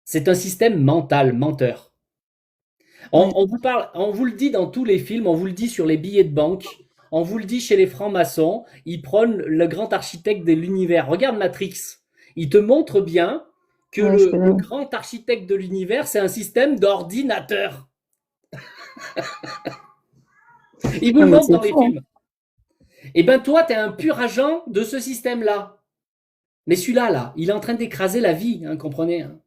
c'est un système mental, menteur. On vous le dit dans tous les films, on vous le dit sur les billets de banque, on vous le dit chez les francs-maçons, ils prennent le grand architecte de l'univers. Regarde Matrix, il te montre bien que Ouais, je connais. le grand architecte de l'univers, c'est un système d'ordinateur. Il vous Non, le mais montre c'est dans les fou, hein. films. Et ben toi, tu es un pur agent de ce système-là. Mais celui-là, là, il est en train d'écraser la vie, hein, comprenez, hein.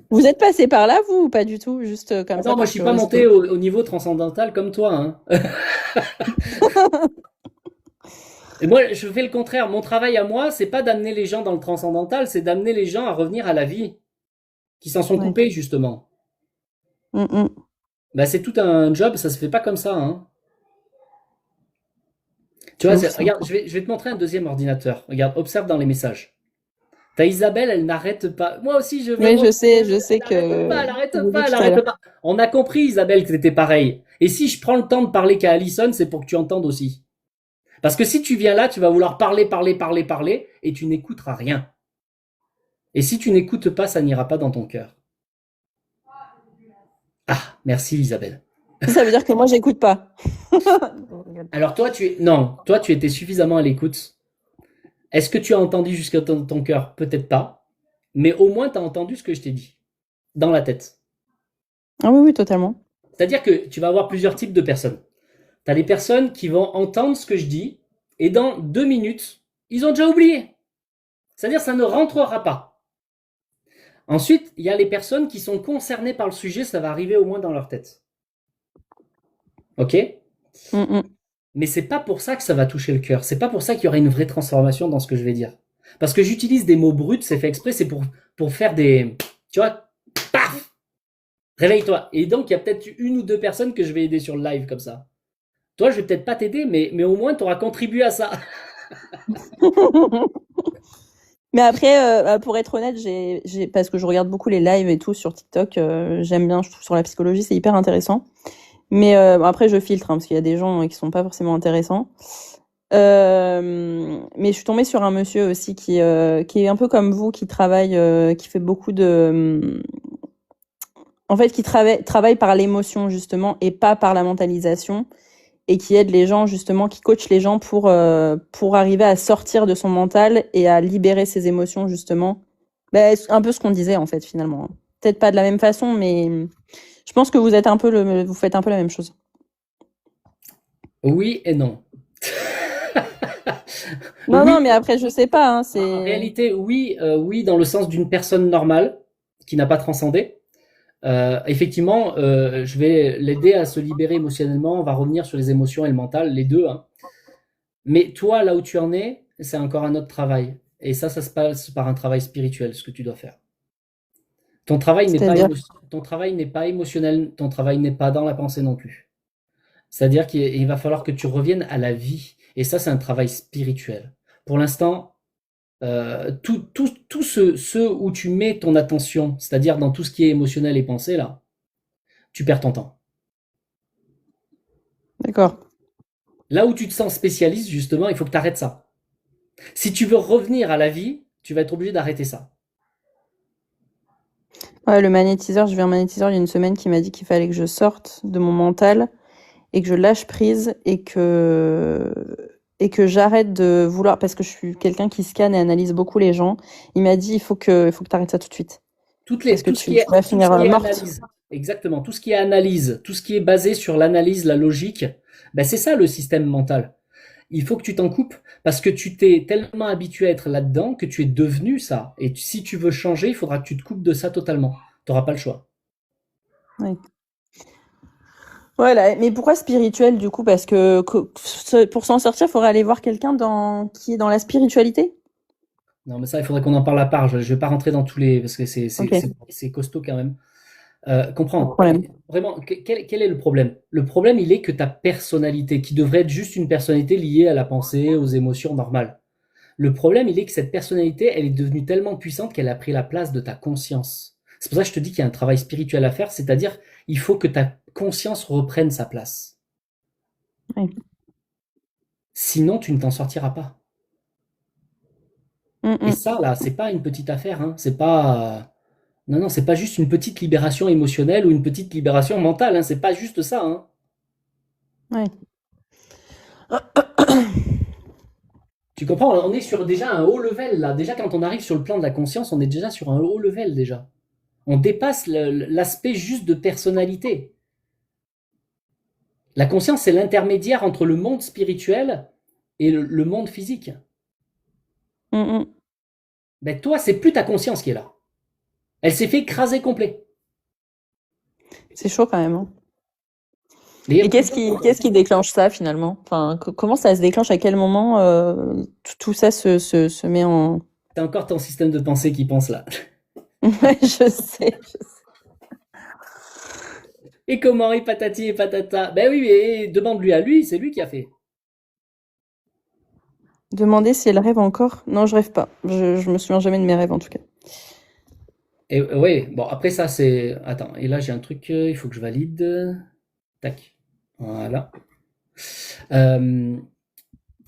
Vous êtes passé par là, vous, ou pas du tout? Juste Ah comme ça non, moi, par je suis pas monté curiosité. au niveau transcendantal comme toi, hein. Et moi, je fais le contraire. Mon travail à moi, c'est pas d'amener les gens dans le transcendantal, c'est d'amener les gens à revenir à la vie, qui s'en sont Ouais. coupés, justement. Mm, mm. Bah, c'est tout un job, ça se fait pas comme ça, hein. Tu C'est vois, ouf ça. regarde, je vais te montrer un deuxième ordinateur. Regarde, observe dans les messages. T'as Isabelle, elle n'arrête pas. Moi aussi, je veux Oui, revenir. je sais Elle n'arrête pas, que elle n'arrête vous pas, dites elle tout à n'arrête l'heure. pas. On a compris, Isabelle, que t'étais pareil. Et si je prends le temps de parler qu'à Allison, c'est pour que tu entendes aussi. Parce que si tu viens là, tu vas vouloir parler, parler, parler, parler, et tu n'écouteras rien. Et si tu n'écoutes pas, ça n'ira pas dans ton cœur. Ah, merci Isabelle. Ça veut dire que moi, j'écoute pas. Alors toi, non, toi, tu étais suffisamment à l'écoute. Est-ce que tu as entendu jusqu'à ton cœur? Peut-être pas. Mais au moins, tu as entendu ce que je t'ai dit. Dans la tête. Ah oui, oui, totalement. C'est-à-dire que tu vas avoir plusieurs types de personnes. Tu as les personnes qui vont entendre ce que je dis, et dans 2 minutes, ils ont déjà oublié. C'est-à-dire que ça ne rentrera pas. Ensuite, il y a les personnes qui sont concernées par le sujet, ça va arriver au moins dans leur tête. Ok? Mm, mm. Mais c'est pas pour ça que ça va toucher le cœur. C'est pas pour ça qu'il y aura une vraie transformation dans ce que je vais dire. Parce que j'utilise des mots bruts, c'est fait exprès, c'est pour faire des... Tu vois? Paf! Réveille-toi. Et donc, il y a peut-être une ou deux personnes que je vais aider sur le live comme ça. Toi, je vais peut-être pas t'aider, mais au moins, tu auras contribué à ça. Mais après, pour être honnête, parce que je regarde beaucoup les lives et tout sur TikTok, j'aime bien, je trouve sur la psychologie, c'est hyper intéressant. Mais bon, après, je filtre, hein, parce qu'il y a des gens qui sont pas forcément intéressants. Mais je suis tombée sur un monsieur aussi qui est un peu comme vous, qui travaille, qui fait beaucoup de, en fait, qui travaille par l'émotion justement et pas par la mentalisation, et qui aide les gens justement, qui coach les gens pour arriver à sortir de son mental et à libérer ses émotions justement. Ben, un peu ce qu'on disait en fait finalement. Peut-être pas de la même façon, mais je pense que vous faites un peu la même chose. Oui et non. Non, Oui, non, mais après je sais pas, hein, en c'est réalité, oui, oui, dans le sens d'une personne normale qui n'a pas transcendé. Effectivement, je vais l'aider à se libérer émotionnellement. On va revenir sur les émotions et le mental, les deux, hein. Mais toi, là où tu en es, c'est encore un autre travail. Et ça se passe par un travail spirituel, ce que tu dois faire. c'est-à-dire. Ton travail n'est pas émotionnel, ton travail n'est pas dans la pensée non plus. C'est-à-dire qu'il va falloir que tu reviennes à la vie. Et ça, c'est un travail spirituel. Pour l'instant, tout ce où tu mets ton attention, c'est-à-dire dans tout ce qui est émotionnel et pensée, là, tu perds ton temps. D'accord. Là où tu te sens spécialiste, justement, il faut que tu arrêtes ça. Si tu veux revenir à la vie, tu vas être obligé d'arrêter ça. Ouais, le magnétiseur, j'ai vu un magnétiseur il y a une semaine qui m'a dit qu'il fallait que je sorte de mon mental et que je lâche prise et que j'arrête de vouloir, parce que je suis quelqu'un qui scanne et analyse beaucoup les gens. Il m'a dit il faut que tu arrêtes ça tout de suite parce que tu vas Tout ce finir qui est morte. analyse, exactement, tout ce qui est analyse, tout ce qui est basé sur l'analyse, la logique, ben c'est ça le système mental. Il faut que tu t'en coupes parce que tu t'es tellement habitué à être là-dedans que tu es devenu ça. Et si tu veux changer, il faudra que tu te coupes de ça totalement. Tu n'auras pas le choix. Ouais. Voilà, mais pourquoi spirituel du coup? Parce que pour s'en sortir, il faudrait aller voir quelqu'un qui est dans la spiritualité. Non, mais ça, il faudrait qu'on en parle à part. Je vais pas rentrer dans tous les... Parce que Ok, c'est costaud quand même. pas de Comprends. problème. Vraiment, quel est le problème? Le problème, il est que ta personnalité, qui devrait être juste une personnalité liée à la pensée, aux émotions normales. Le problème, il est que cette personnalité, elle est devenue tellement puissante qu'elle a pris la place de ta conscience. C'est pour ça que je te dis qu'il y a un travail spirituel à faire, c'est-à-dire il faut que ta conscience reprenne sa place. Oui. Sinon, tu ne t'en sortiras pas. Mm, Et mm. ça, là, c'est pas une petite affaire, hein. C'est pas, non, non, c'est pas juste une petite libération émotionnelle ou une petite libération mentale, hein. C'est pas juste ça, hein. Ouais. Tu comprends? On est sur déjà un haut level, là. Déjà, quand on arrive sur le plan de la conscience, on est déjà sur un haut level, déjà. On dépasse l'aspect juste de personnalité. La conscience, c'est l'intermédiaire entre le monde spirituel et le monde physique. Mm. Ben toi, c'est plus ta conscience qui est là. Elle s'est fait écraser complet. C'est chaud quand même, hein. Mais Et qu'est-ce qui déclenche ça finalement? Enfin, comment ça se déclenche? À quel moment tout ça se met en... c'est encore ton système de pensée qui pense là. Ouais, je sais. Et comment, et patati et patata. Ben oui, mais demande-lui à lui, c'est lui qui a fait. Demander si elle rêve encore. Non, je rêve pas. Je me souviens jamais de mes rêves en tout cas. Et oui, bon, après ça, c'est. Attends, et là, j'ai un truc, il faut que je valide. Tac. Voilà. Euh,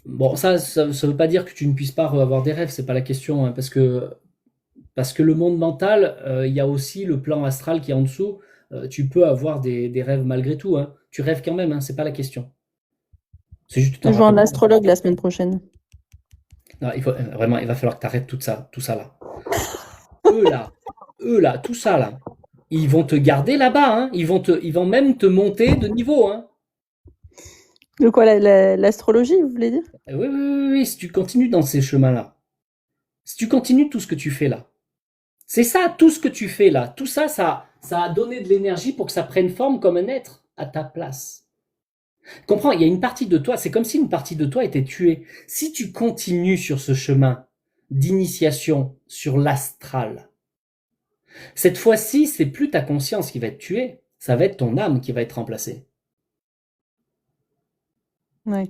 bon, ça veut pas dire que tu ne puisses pas avoir des rêves, c'est pas la question, hein, parce que le monde mental, il y a aussi le plan astral qui est en dessous. Tu peux avoir des rêves malgré tout, hein. Tu rêves quand même, hein, c'est pas la question. C'est juste que tu Je t'en vois un rappelles pas. astrologue la semaine prochaine. Non, vraiment, il va falloir que tu arrêtes tout ça là. Eux là, eux là, tout ça là, ils vont te garder là-bas, hein. Ils vont même te monter de niveau, hein. De quoi, l'astrologie, vous voulez dire? Oui, oui, oui, oui, si tu continues dans ces chemins-là, si tu continues tout ce que tu fais là, c'est ça, tout ce que tu fais là, tout ça, ça a donné de l'énergie pour que ça prenne forme comme un être à ta place. Comprends, il y a une partie de toi, c'est comme si une partie de toi était tuée. Si tu continues sur ce chemin d'initiation sur l'astral, cette fois-ci, c'est plus ta conscience qui va être tuée, ça va être ton âme qui va être remplacée. Ouais.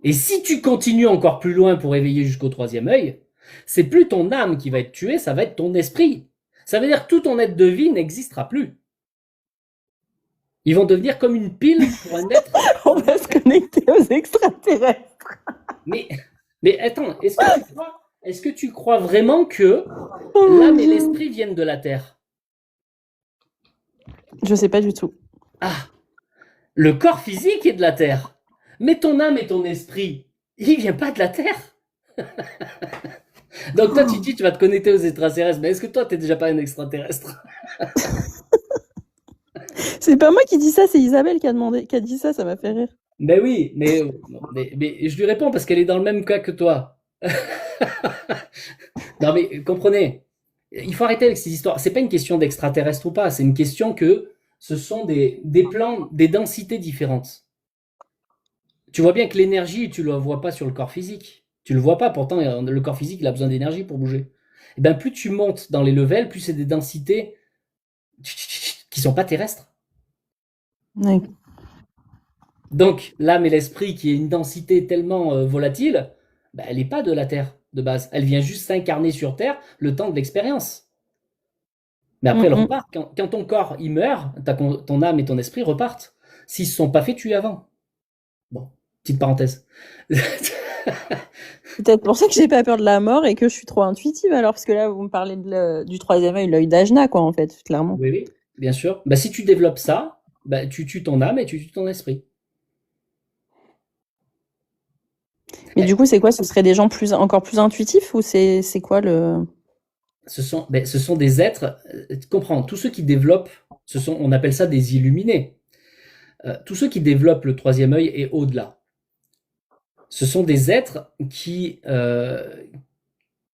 Et si tu continues encore plus loin pour éveiller jusqu'au troisième œil, c'est plus ton âme qui va être tuée, ça va être ton esprit. Ça veut dire que tout ton être de vie n'existera plus. Ils vont devenir comme une pile pour un être. On va se connecter aux extraterrestres. Mais, mais attends, est-ce que tu crois vraiment que Oh mon l'âme et Dieu. l'esprit viennent de la Terre? Je sais pas du tout. Ah, le corps physique est de la Terre. Mais ton âme et ton esprit, il vient pas de la Terre. Donc toi, tu dis, tu vas te connecter aux extraterrestres. Mais est-ce que toi, t'es déjà pas un extraterrestre? C'est pas moi qui dis ça, c'est Isabelle qui a dit ça, ça m'a fait rire. Ben oui, mais je lui réponds parce qu'elle est dans le même cas que toi. Non mais comprenez, il faut arrêter avec ces histoires. C'est pas une question d'extraterrestre ou pas, c'est une question que ce sont des plans, des densités différentes. Tu vois bien que l'énergie, tu le vois pas sur le corps physique. Tu le vois pas, pourtant le corps physique il a besoin d'énergie pour bouger. Et ben plus tu montes dans les levels, plus c'est des densités qui sont pas terrestres. Ouais. Donc l'âme et l'esprit qui est une densité tellement volatile, ben, elle n'est pas de la Terre de base. Elle vient juste s'incarner sur Terre le temps de l'expérience. Mais après, elle Mm. repart. Quand ton corps il meurt, ton âme et ton esprit repartent. S'ils ne se sont pas fait tuer avant. Bon, petite parenthèse. Peut-être pour ça que j'ai pas peur de la mort et que je suis trop intuitive alors, parce que là, vous me parlez du troisième œil, l'œil d'Ajna, quoi, en fait, clairement. Oui, oui, bien sûr. Bah, si tu développes ça, bah, tu tues ton âme et tu tues ton esprit. Mais Mais du coup, c'est quoi? Ce serait des gens encore plus intuitifs ou c'est quoi le... ce sont des êtres, tu comprends, tous ceux qui développent, on appelle ça des illuminés. Tous ceux qui développent le troisième œil et au-delà, ce sont des êtres qui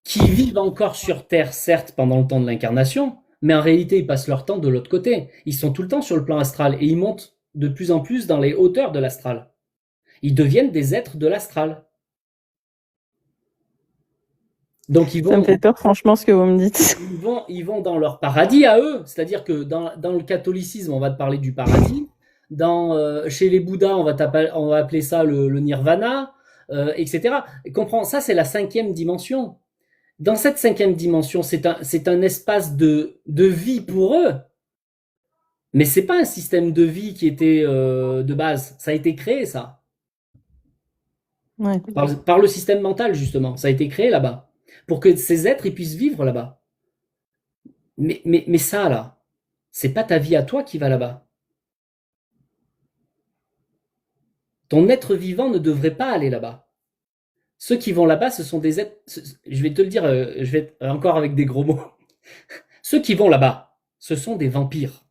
vivent encore sur Terre, certes, pendant le temps de l'incarnation, mais en réalité, ils passent leur temps de l'autre côté. Ils sont tout le temps sur le plan astral et ils montent de plus en plus dans les hauteurs de l'astral. Ils deviennent des êtres de l'astral. Donc Ça me fait peur, franchement, ce que vous me dites. ils vont dans leur paradis à eux. C'est-à-dire que dans le catholicisme, on va te parler du paradis. Chez les Bouddhas, on va appeler ça le nirvana, etc. Et comprends, ça c'est la cinquième dimension. Dans cette cinquième dimension, c'est un espace de vie pour eux. Mais c'est pas un système de vie qui était de base. Ça a été créé, ça. Ouais. Par le système mental, justement. Ça a été créé là-bas. Pour que ces êtres ils puissent vivre là-bas. Mais ça, là, c'est pas ta vie à toi qui va là-bas. Ton être vivant ne devrait pas aller là-bas. Ceux qui vont là-bas, ce sont des êtres. Je vais te le dire, je vais être encore avec des gros mots. Ceux qui vont là-bas, ce sont des vampires.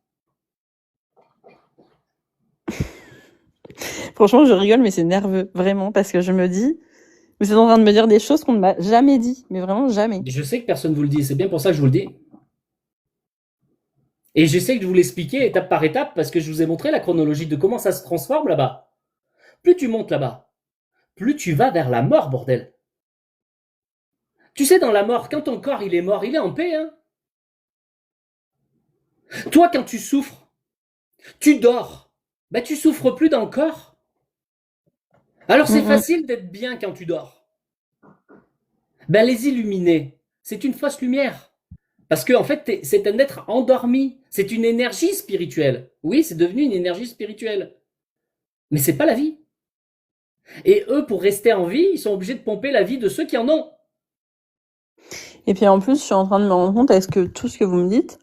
Franchement, je rigole, mais c'est nerveux, vraiment, parce que je me dis, Vous êtes en train de me dire des choses qu'on ne m'a jamais dit, mais vraiment jamais. Je sais que personne ne vous le dit, c'est bien pour ça que je vous le dis. Et j'essaie de vous l'expliquer étape par étape parce que je vous ai montré la chronologie de comment ça se transforme là-bas. Plus tu montes là-bas, plus tu vas vers la mort, bordel. Tu sais, dans la mort, quand ton corps il est mort, il est en paix. Hein. Toi, quand tu souffres, tu dors. Ben, tu souffres plus dans le corps. Alors c'est Mm, facile d'être bien quand tu dors. Ben, les illuminés, c'est une fausse lumière. Parce que en fait, c'est un être endormi. C'est une énergie spirituelle. Oui, c'est devenu une énergie spirituelle. Mais c'est pas la vie. Et eux, pour rester en vie, ils sont obligés de pomper la vie de ceux qui en ont. Et puis en plus, je suis en train de me rendre compte avec tout ce que vous me dites,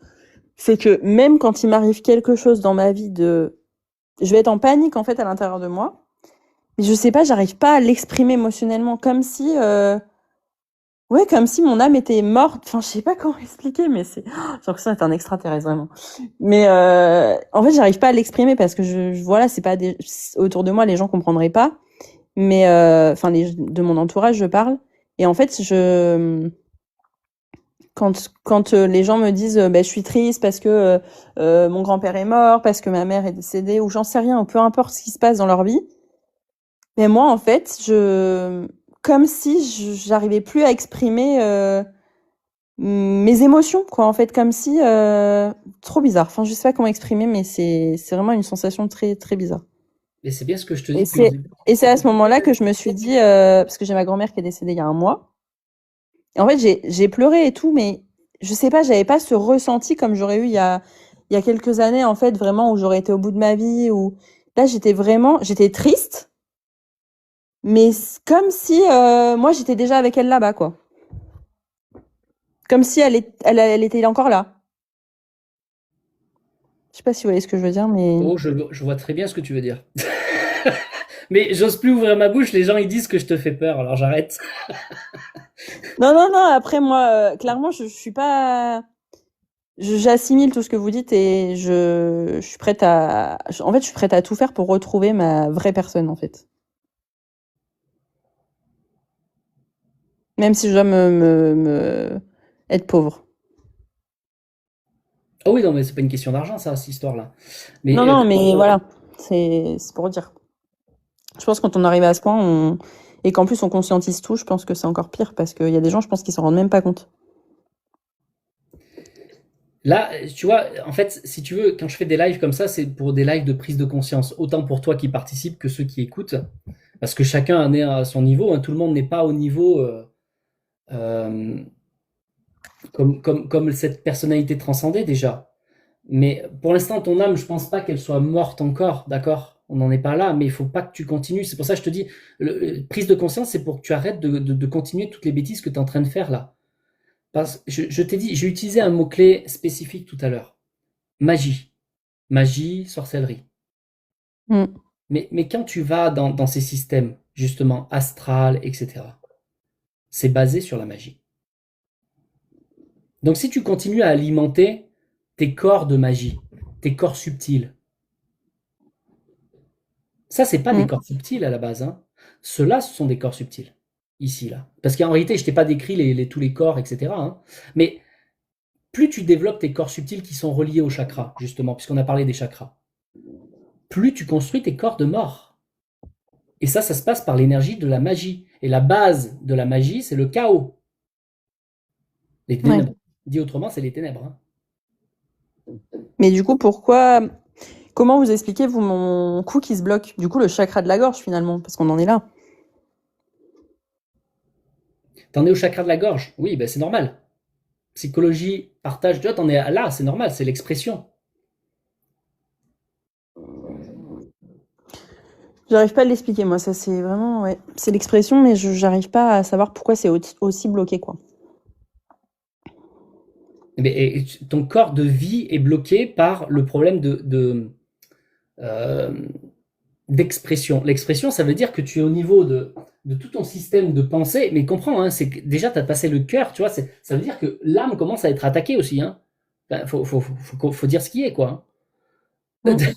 c'est que même quand il m'arrive quelque chose dans ma vie je vais être en panique en fait à l'intérieur de moi, mais je sais pas, j'arrive pas à l'exprimer émotionnellement, comme si mon âme était morte. Enfin, je sais pas comment expliquer, mais j'ai l'impression que ça est un extraterrestre vraiment. Mais en fait, j'arrive pas à l'exprimer parce que voilà, c'est pas autour de moi, les gens comprendraient pas. Mais enfin, de mon entourage, je parle. Et en fait, quand les gens me disent je suis triste parce que mon grand-père est mort, parce que ma mère est décédée, ou j'en sais rien, ou peu importe ce qui se passe dans leur vie, mais moi en fait comme si j'arrivais plus à exprimer mes émotions, quoi, en fait, comme si trop bizarre. Enfin, je sais pas comment exprimer, mais c'est vraiment une sensation très très bizarre. Et c'est bien ce que je te Et dis depuis le c'est début. et c'est à ce moment-là que je me suis dit parce que j'ai ma grand-mère qui est décédée il y a un mois. Et en fait, j'ai pleuré et tout, mais je sais pas, j'avais pas ce ressenti comme j'aurais eu il y a quelques années, en fait, vraiment, où j'aurais été au bout de ma vie, où là, j'étais triste, mais comme si moi, j'étais déjà avec elle là-bas, quoi. Comme si elle était encore là. Je sais pas si vous voyez ce que je veux dire, mais... Oh, je vois très bien ce que tu veux dire. Mais j'ose plus ouvrir ma bouche, les gens ils disent que je te fais peur, alors j'arrête. Non, non, non, après, moi, clairement, je suis pas... J'assimile tout ce que vous dites et je suis prête en fait, je suis prête à tout faire pour retrouver ma vraie personne, en fait. Même si je dois être pauvre. Ah oui, non, mais c'est pas une question d'argent, ça, cette histoire-là. Mais Non, non, mais voilà. C'est pour dire. Je pense que quand on arrive à ce point, et qu'en plus on conscientise tout, je pense que c'est encore pire parce qu'il y a des gens, je pense, qui s'en rendent même pas compte. là, tu vois, en fait, si tu veux, quand je fais des lives comme ça, c'est pour des lives de prise de conscience, autant pour toi qui participes que ceux qui écoutent, parce que chacun en est à son niveau, hein, tout le monde n'est pas au niveau euh, comme cette personnalité transcendée déjà. Mais pour l'instant, ton âme, je pense pas qu'elle soit morte encore, d'accord? On n'en est pas là, mais il faut pas que tu continues. C'est pour ça que je te dis, prise de conscience, c'est pour que tu arrêtes de continuer toutes les bêtises que tu es en train de faire là. Parce, je t'ai dit, j'ai utilisé un mot-clé spécifique tout à l'heure. Magie. Magie, sorcellerie. Mm. Mais quand tu vas dans ces systèmes, justement, astral, etc., c'est basé sur la magie. Donc si tu continues à alimenter tes corps de magie, tes corps subtils, ça, c'est pas des Mm. corps subtils à la base. Hein. Ceux-là, ce sont des corps subtils. Ici, là. Parce qu'en réalité, je t'ai pas décrit tous les corps, etc. Hein. Mais plus tu développes tes corps subtils qui sont reliés aux chakras, justement, puisqu'on a parlé des chakras, plus tu construis tes corps de mort. Et ça se passe par l'énergie de la magie. Et la base de la magie, c'est le chaos. Les Ouais. ténèbres. Dit autrement, c'est les ténèbres. Hein. Mais du coup, comment vous expliquez, vous, mon cou qui se bloque? Du coup, le chakra de la gorge, finalement, parce qu'on en est là. T'en es au chakra de la gorge. Oui, ben c'est normal. Psychologie, partage, tu vois, t'en es là, c'est normal, c'est l'expression. J'arrive pas à l'expliquer, moi. Ça, c'est vraiment, ouais. C'est l'expression, mais j'arrive pas à savoir pourquoi c'est aussi bloqué, quoi. Et ton corps de vie est bloqué par le problème d'expression. L'expression, ça veut dire que tu es au niveau de tout ton système de pensée, mais comprends, hein, c'est que déjà tu as passé le cœur, tu vois, ça veut dire que l'âme commence à être attaquée aussi. Hein. Enfin, faut dire ce qui est, quoi. Hein. Mm.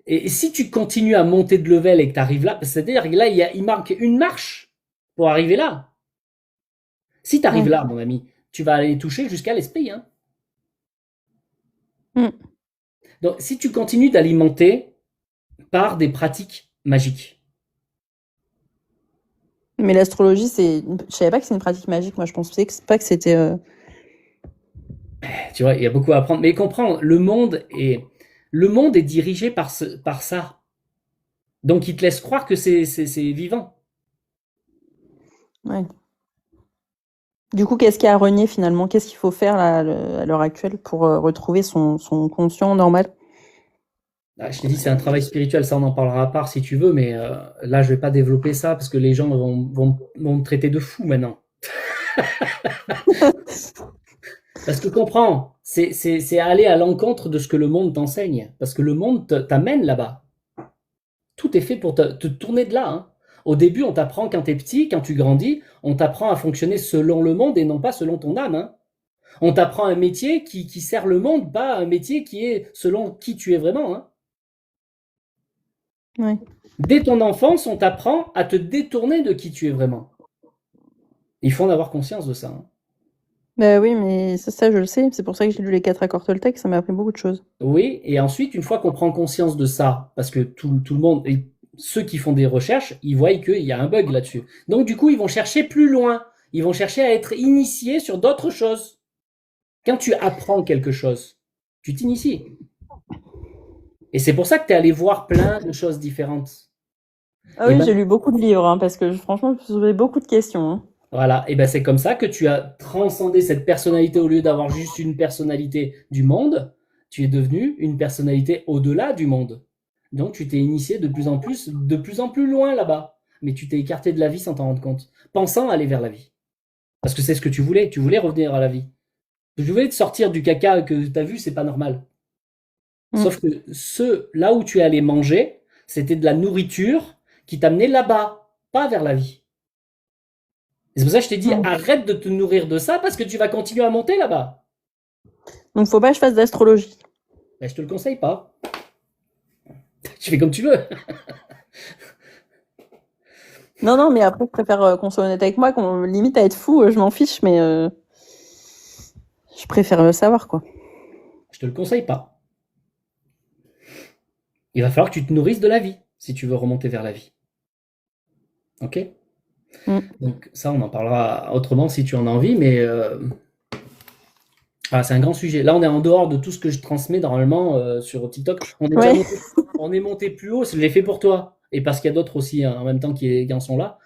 Et si tu continues à monter de level et que tu arrives là, c'est-à-dire que là, il manque une marche pour arriver là. Si tu arrives Ouais. là, mon ami, tu vas aller toucher jusqu'à l'esprit, hein. Mm. Donc, si tu continues d'alimenter par des pratiques magiques, Mais l'astrologie, je savais pas que c'est une pratique magique. Moi, je pensais pas que c'était. tu vois, il y a beaucoup à apprendre. Mais comprends, le monde est dirigé par ça. Donc, il te laisse croire que c'est vivant. Ouais. Du coup, qu'est-ce qu'il y a à renier finalement? Qu'est-ce qu'il faut faire là, à l'heure actuelle pour retrouver son conscient normal? Ah, je t'ai dit, c'est un travail spirituel, ça on en parlera à part si tu veux, mais là je vais pas développer ça parce que les gens vont me traiter de fou maintenant. Parce que comprends, c'est aller à l'encontre de ce que le monde t'enseigne. Parce que le monde t'amène là-bas. Tout est fait pour te tourner de là, hein. Au début, on t'apprend quand t'es petit, quand tu grandis, on t'apprend à fonctionner selon le monde et non pas selon ton âme, hein. On t'apprend un métier qui sert le monde, pas un métier qui est selon qui tu es vraiment, hein. Ouais. Dès ton enfance, on t'apprend à te détourner de qui tu es vraiment. Il faut en avoir conscience de ça, hein. Bah oui, mais ça, je le sais. C'est pour ça que j'ai lu les 4 accords Toltec. Ça m'a appris beaucoup de choses. Oui, et ensuite, une fois qu'on prend conscience de ça, parce que tout le monde, et ceux qui font des recherches, ils voient qu'il y a un bug là-dessus. Donc, du coup, ils vont chercher plus loin. Ils vont chercher à être initiés sur d'autres choses. Quand tu apprends quelque chose, tu t'inities. Et c'est pour ça que tu es allé voir plein de choses différentes. Ah Et oui, ben, j'ai lu beaucoup de livres, hein, parce que franchement, je me suis posé beaucoup de questions, hein. voilà. Et ben, c'est comme ça que tu as transcendé cette personnalité au lieu d'avoir juste une personnalité du monde. Tu es devenu une personnalité au-delà du monde. Donc, tu t'es initié de plus en plus loin là-bas. Mais tu t'es écarté de la vie sans t'en rendre compte, pensant aller vers la vie. Parce que c'est ce que tu voulais. Tu voulais revenir à la vie. Tu voulais te sortir du caca que tu as vu, c'est pas normal. Mm. Sauf que là où tu es allé manger, c'était de la nourriture qui t'amenait là-bas, pas vers la vie. Et c'est pour ça que je t'ai dit, Mm. arrête de te nourrir de ça parce que tu vas continuer à monter là-bas. Donc, faut pas que je fasse d'astrologie. Ben, je te le conseille pas. Tu fais comme tu veux. Non, non, mais après, je préfère qu'on soit honnête avec moi, qu'on limite à être fou, je m'en fiche, mais je préfère le savoir, quoi. Je te le conseille pas. Il va falloir que tu te nourrisses de la vie si tu veux remonter vers la vie. Ok? Mm. Donc ça, on en parlera autrement si tu en as envie, mais c'est un grand sujet. Là, on est en dehors de tout ce que je transmets normalement sur TikTok. Ouais. On est monté plus haut, je l'ai fait pour toi. Et parce qu'il y a d'autres aussi hein, en même temps qui en sont là.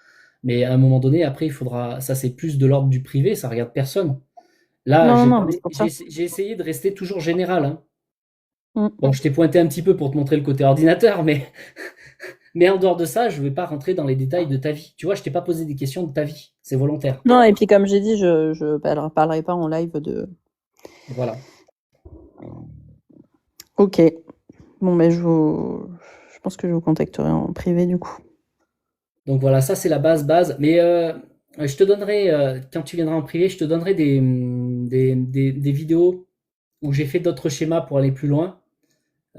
Mais à un moment donné, après, il faudra. Ça, c'est plus de l'ordre du privé, ça regarde personne. Là, Non, non, c'est pour ça. j'ai essayé de rester toujours général, hein. Mm. Bon, je t'ai pointé un petit peu pour te montrer le côté ordinateur, mais en dehors de ça, je ne vais pas rentrer dans les détails de ta vie. Tu vois, je t'ai pas posé des questions de ta vie. C'est volontaire. Non, et puis comme j'ai dit, je parlerai pas en live de. Voilà. Ok. Bon, ben, je pense que je vous contacterai en privé, du coup. Donc voilà, ça c'est la base. Mais je te donnerai, quand tu viendras en privé, je te donnerai des vidéos où j'ai fait d'autres schémas pour aller plus loin.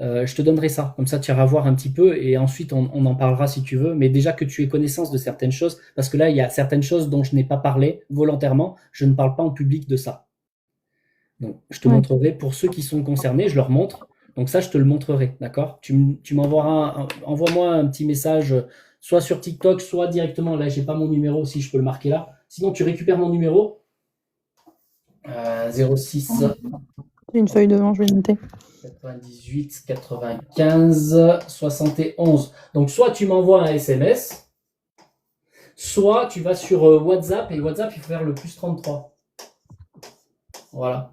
Je te donnerai ça. Comme ça, tu iras voir un petit peu et ensuite on en parlera si tu veux. Mais déjà que tu aies connaissance de certaines choses, parce que là, il y a certaines choses dont je n'ai pas parlé volontairement. Je ne parle pas en public de ça. Donc, je te Ouais. montrerai pour ceux qui sont concernés, je leur montre. Donc ça, je te le montrerai, d'accord? Tu m'envoieras, envoie-moi un petit message, soit sur TikTok, soit directement. Là, j'ai pas mon numéro, si je peux le marquer là. Sinon, tu récupères mon numéro 06 J'ai une feuille devant, je vais noter. 98 95 71. Donc, soit tu m'envoies un SMS, soit tu vas sur WhatsApp et WhatsApp, il faut faire le plus 33. Voilà.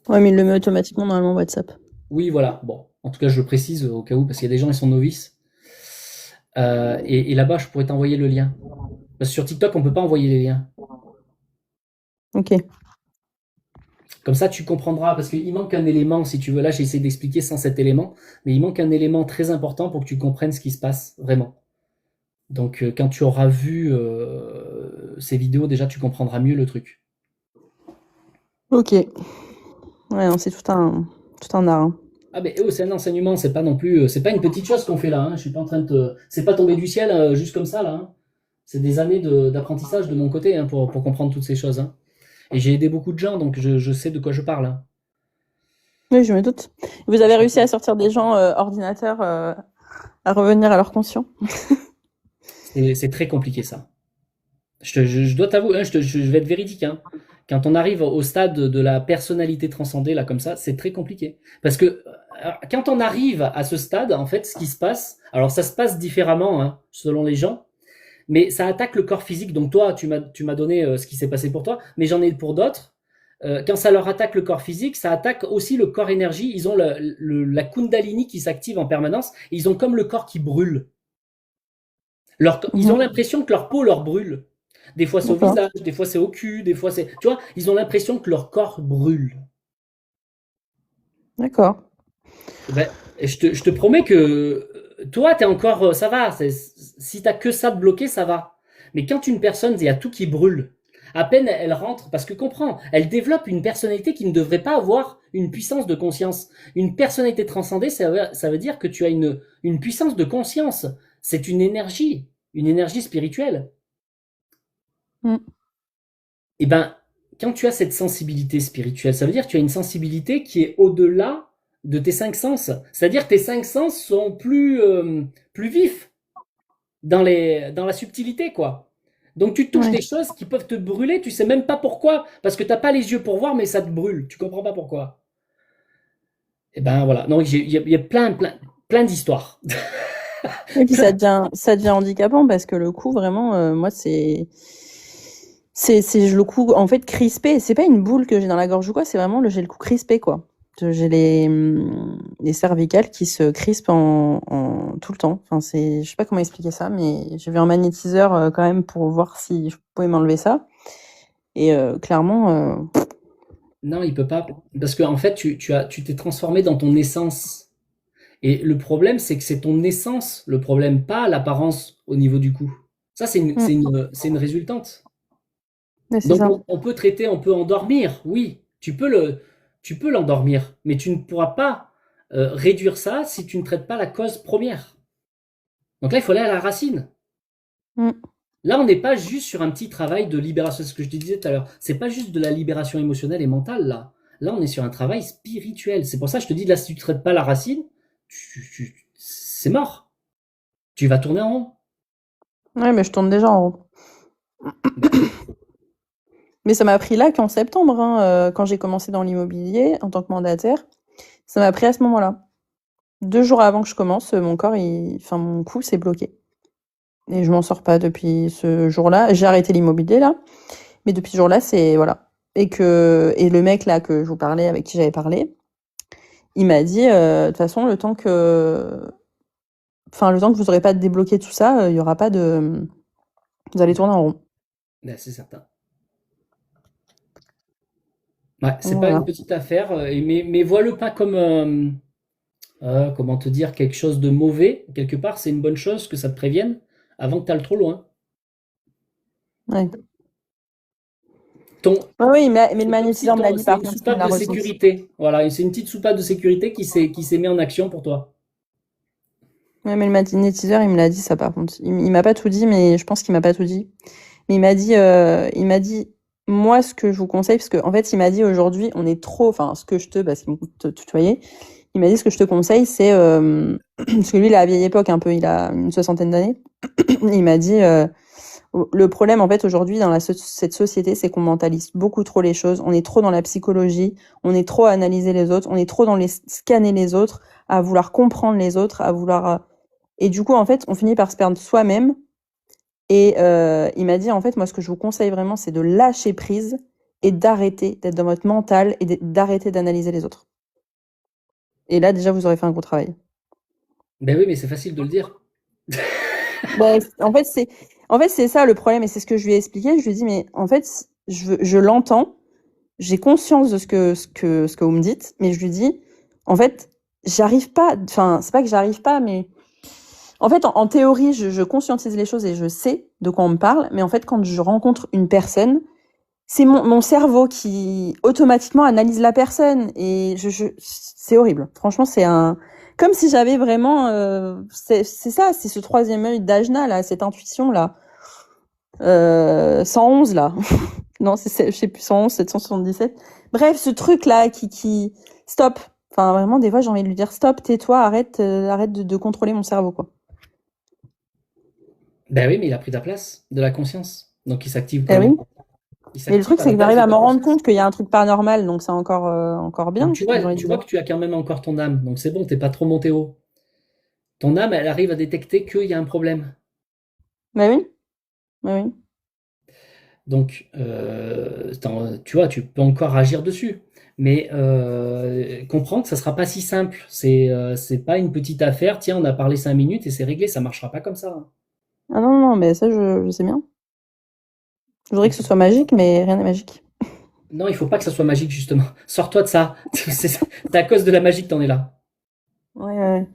Ouais, mais il le met automatiquement normalement WhatsApp. Oui, voilà. Bon, en tout cas, je le précise au cas où, parce qu'il y a des gens, ils sont novices. Et là-bas, je pourrais t'envoyer le lien. Parce que sur TikTok, on peut pas envoyer les liens. Ok. Comme ça, tu comprendras, parce qu'il manque un élément, si tu veux. Là, j'ai essayé d'expliquer sans cet élément, mais il manque un élément très important pour que tu comprennes ce qui se passe, vraiment. Donc, quand tu auras vu ces vidéos, déjà, tu comprendras mieux le truc. Ok. Ouais, non, c'est tout un art, hein. Ah, mais c'est un enseignement, c'est pas non plus, c'est pas une petite chose qu'on fait là, hein. Je suis pas en train de c'est pas tombé du ciel juste comme ça, là, hein. C'est des années d'apprentissage de mon côté, hein, pour comprendre toutes ces choses, hein. Et j'ai aidé beaucoup de gens, donc je sais de quoi je parle, hein. Oui, je me doute. Vous avez réussi à sortir des gens ordinateurs à revenir à leur conscient? C'est très compliqué ça. Je dois t'avouer, hein, je vais être véridique, hein. Quand on arrive au stade de la personnalité transcendée, là, comme ça, c'est très compliqué. Parce que quand on arrive à ce stade, en fait, ce qui se passe, alors ça se passe différemment, hein, selon les gens, mais ça attaque le corps physique. Donc toi, tu m'as donné ce qui s'est passé pour toi, mais j'en ai pour d'autres. Quand ça leur attaque le corps physique, ça attaque aussi le corps énergie. Ils ont la Kundalini qui s'active en permanence. Et ils ont comme le corps qui brûle. Ils ont Mhm. l'impression que leur peau leur brûle. Des fois c'est au D'accord. visage, des fois c'est au cul, des fois c'est... Tu vois, ils ont l'impression que leur corps brûle. D'accord. Eh ben, je te promets que toi, t'es encore... ça va. Si t'as que ça de bloqué, ça va. Mais quand une personne, il y a tout qui brûle, à peine elle rentre, parce que comprends, elle développe une personnalité qui ne devrait pas avoir une puissance de conscience. Une personnalité transcendée, ça veut dire que tu as une puissance de conscience. C'est une énergie spirituelle. Mm. Et ben, quand tu as cette sensibilité spirituelle, ça veut dire que tu as une sensibilité qui est au-delà de tes cinq sens. C'est-à-dire que tes cinq sens sont plus vifs dans la subtilité, quoi. Donc tu touches Ouais. des choses qui peuvent te brûler, tu sais même pas pourquoi, parce que t'as pas les yeux pour voir, mais ça te brûle. Tu comprends pas pourquoi. Et ben voilà. Non, il y a plein d'histoires. Et puis Plein. ça devient handicapant parce que le coup, vraiment, moi, c'est le cou, en fait, crispé. C'est pas une boule que j'ai dans la gorge ou quoi, c'est vraiment j'ai le cou crispé, quoi. J'ai les cervicales qui se crispent tout le temps. Enfin, je sais pas comment expliquer ça, mais j'ai vu un magnétiseur quand même pour voir si je pouvais m'enlever ça. Et clairement, Non, il peut pas. Parce que en fait, tu t'es transformé dans ton essence. Et le problème, c'est que c'est ton essence, le problème, pas l'apparence au niveau du cou. Ça, c'est une résultante. ouais, c'est Donc, ça. on peut traiter, on peut endormir, oui, tu peux l'endormir, mais tu ne pourras pas réduire ça si tu ne traites pas la cause première. Donc là, il faut aller à la racine. Mm. Là, on n'est pas juste sur un petit travail de libération, c'est ce que je te disais tout à l'heure. C'est pas juste de la libération émotionnelle et mentale, là. Là, on est sur un travail spirituel. C'est pour ça que je te dis, là, si tu ne traites pas la racine, c'est mort. Tu vas tourner en rond. Ouais, mais je tourne déjà en rond. Ben, Mais ça m'a pris là qu'en septembre, hein, quand j'ai commencé dans l'immobilier en tant que mandataire. Ça m'a pris à ce moment-là. 2 jours avant que je commence, mon cou s'est bloqué. Et je m'en sors pas depuis ce jour-là. J'ai arrêté l'immobilier là, mais depuis ce jour-là, c'est voilà. Et le mec là que je vous parlais, avec qui j'avais parlé, il m'a dit de toute façon le temps que vous aurez pas débloqué tout ça, il y aura pas de vous allez tourner en rond. ben, c'est certain. Ouais, c'est pas une Voilà. petite affaire, mais vois-le pas comme, comment te dire, quelque chose de mauvais. Quelque part, c'est une bonne chose que ça te prévienne avant que tu ailles trop loin. Ouais. Ton, Ouais, oui, mais le c'est comme si magnétiseur me l'a dit c'est par une contre, il me soupape l'a de ressenti. sécurité. Voilà, c'est une petite soupape de sécurité qui s'est mise en action pour toi. Ouais, mais le magnétiseur, il me l'a dit ça par contre. Il m'a pas tout dit, mais je pense qu'il m'a pas tout dit. Mais il m'a dit, moi, ce que je vous conseille, parce que, en fait, il m'a dit aujourd'hui, on est trop, enfin, parce qu'il me tutoyait, il m'a dit ce que je te conseille, c'est, parce que lui, il est à la vieille époque un peu, il a une soixantaine d'années. Il m'a dit, le problème, en fait, aujourd'hui, dans cette société, c'est qu'on mentalise beaucoup trop les choses. On est trop dans la psychologie. On est trop à analyser les autres. On est trop dans les scanner les autres, à vouloir comprendre les autres, à vouloir, et du coup, en fait, on finit par se perdre soi-même. Et il m'a dit, en fait, moi, ce que je vous conseille vraiment, c'est de lâcher prise et d'arrêter d'être dans votre mental et d'arrêter d'analyser les autres. Et là, déjà, vous aurez fait un gros travail. Ben oui, mais c'est facile de le dire. Ben, en fait, c'est ça le problème, et c'est ce que je lui ai expliqué. Je lui ai dit, mais en fait, je l'entends, j'ai conscience de ce que vous me dites, mais je lui dis, en fait, j'arrive pas, enfin, c'est pas que j'arrive pas, mais en fait, en théorie, je conscientise les choses et je sais de quoi on me parle, mais en fait, quand je rencontre une personne, c'est mon cerveau qui automatiquement analyse la personne et c'est horrible. Franchement, c'est comme si j'avais vraiment c'est ça, c'est ce troisième œil d'Ajna là, cette intuition là. 111 là. Non, je sais plus, 111, 777. Bref, ce truc-là qui... Stop. Enfin, vraiment, des fois, j'ai envie de lui dire stop, tais-toi, arrête de contrôler mon cerveau, quoi. Ben oui, mais il a pris ta place de la conscience. Donc il s'active Eh oui. comment? Il Mais le s'active truc, à c'est la que base j'arrive de à ta me rendre conscience. compte qu'il y a un truc pas normal, donc c'est encore Donc bien, tu j'ai vois, envie de tu vois dire. que tu as quand même encore ton âme. Donc c'est bon, t'es pas trop monté haut. Ton âme, elle arrive à détecter qu'il y a un problème. Bah oui, bah oui. Donc, tu vois, tu peux encore agir dessus. Mais comprends que ça sera pas si simple. C'est pas une petite affaire. Tiens, on a parlé 5 minutes et c'est réglé. Ça marchera pas comme ça, hein. Ah non, non, mais ça, je sais bien. Je voudrais Il que ce faut- soit magique, mais rien n'est magique. Non, il faut pas que ça soit magique, justement. Sors-toi de ça. C'est à cause de la magie que t'en es là. Ouais, ouais.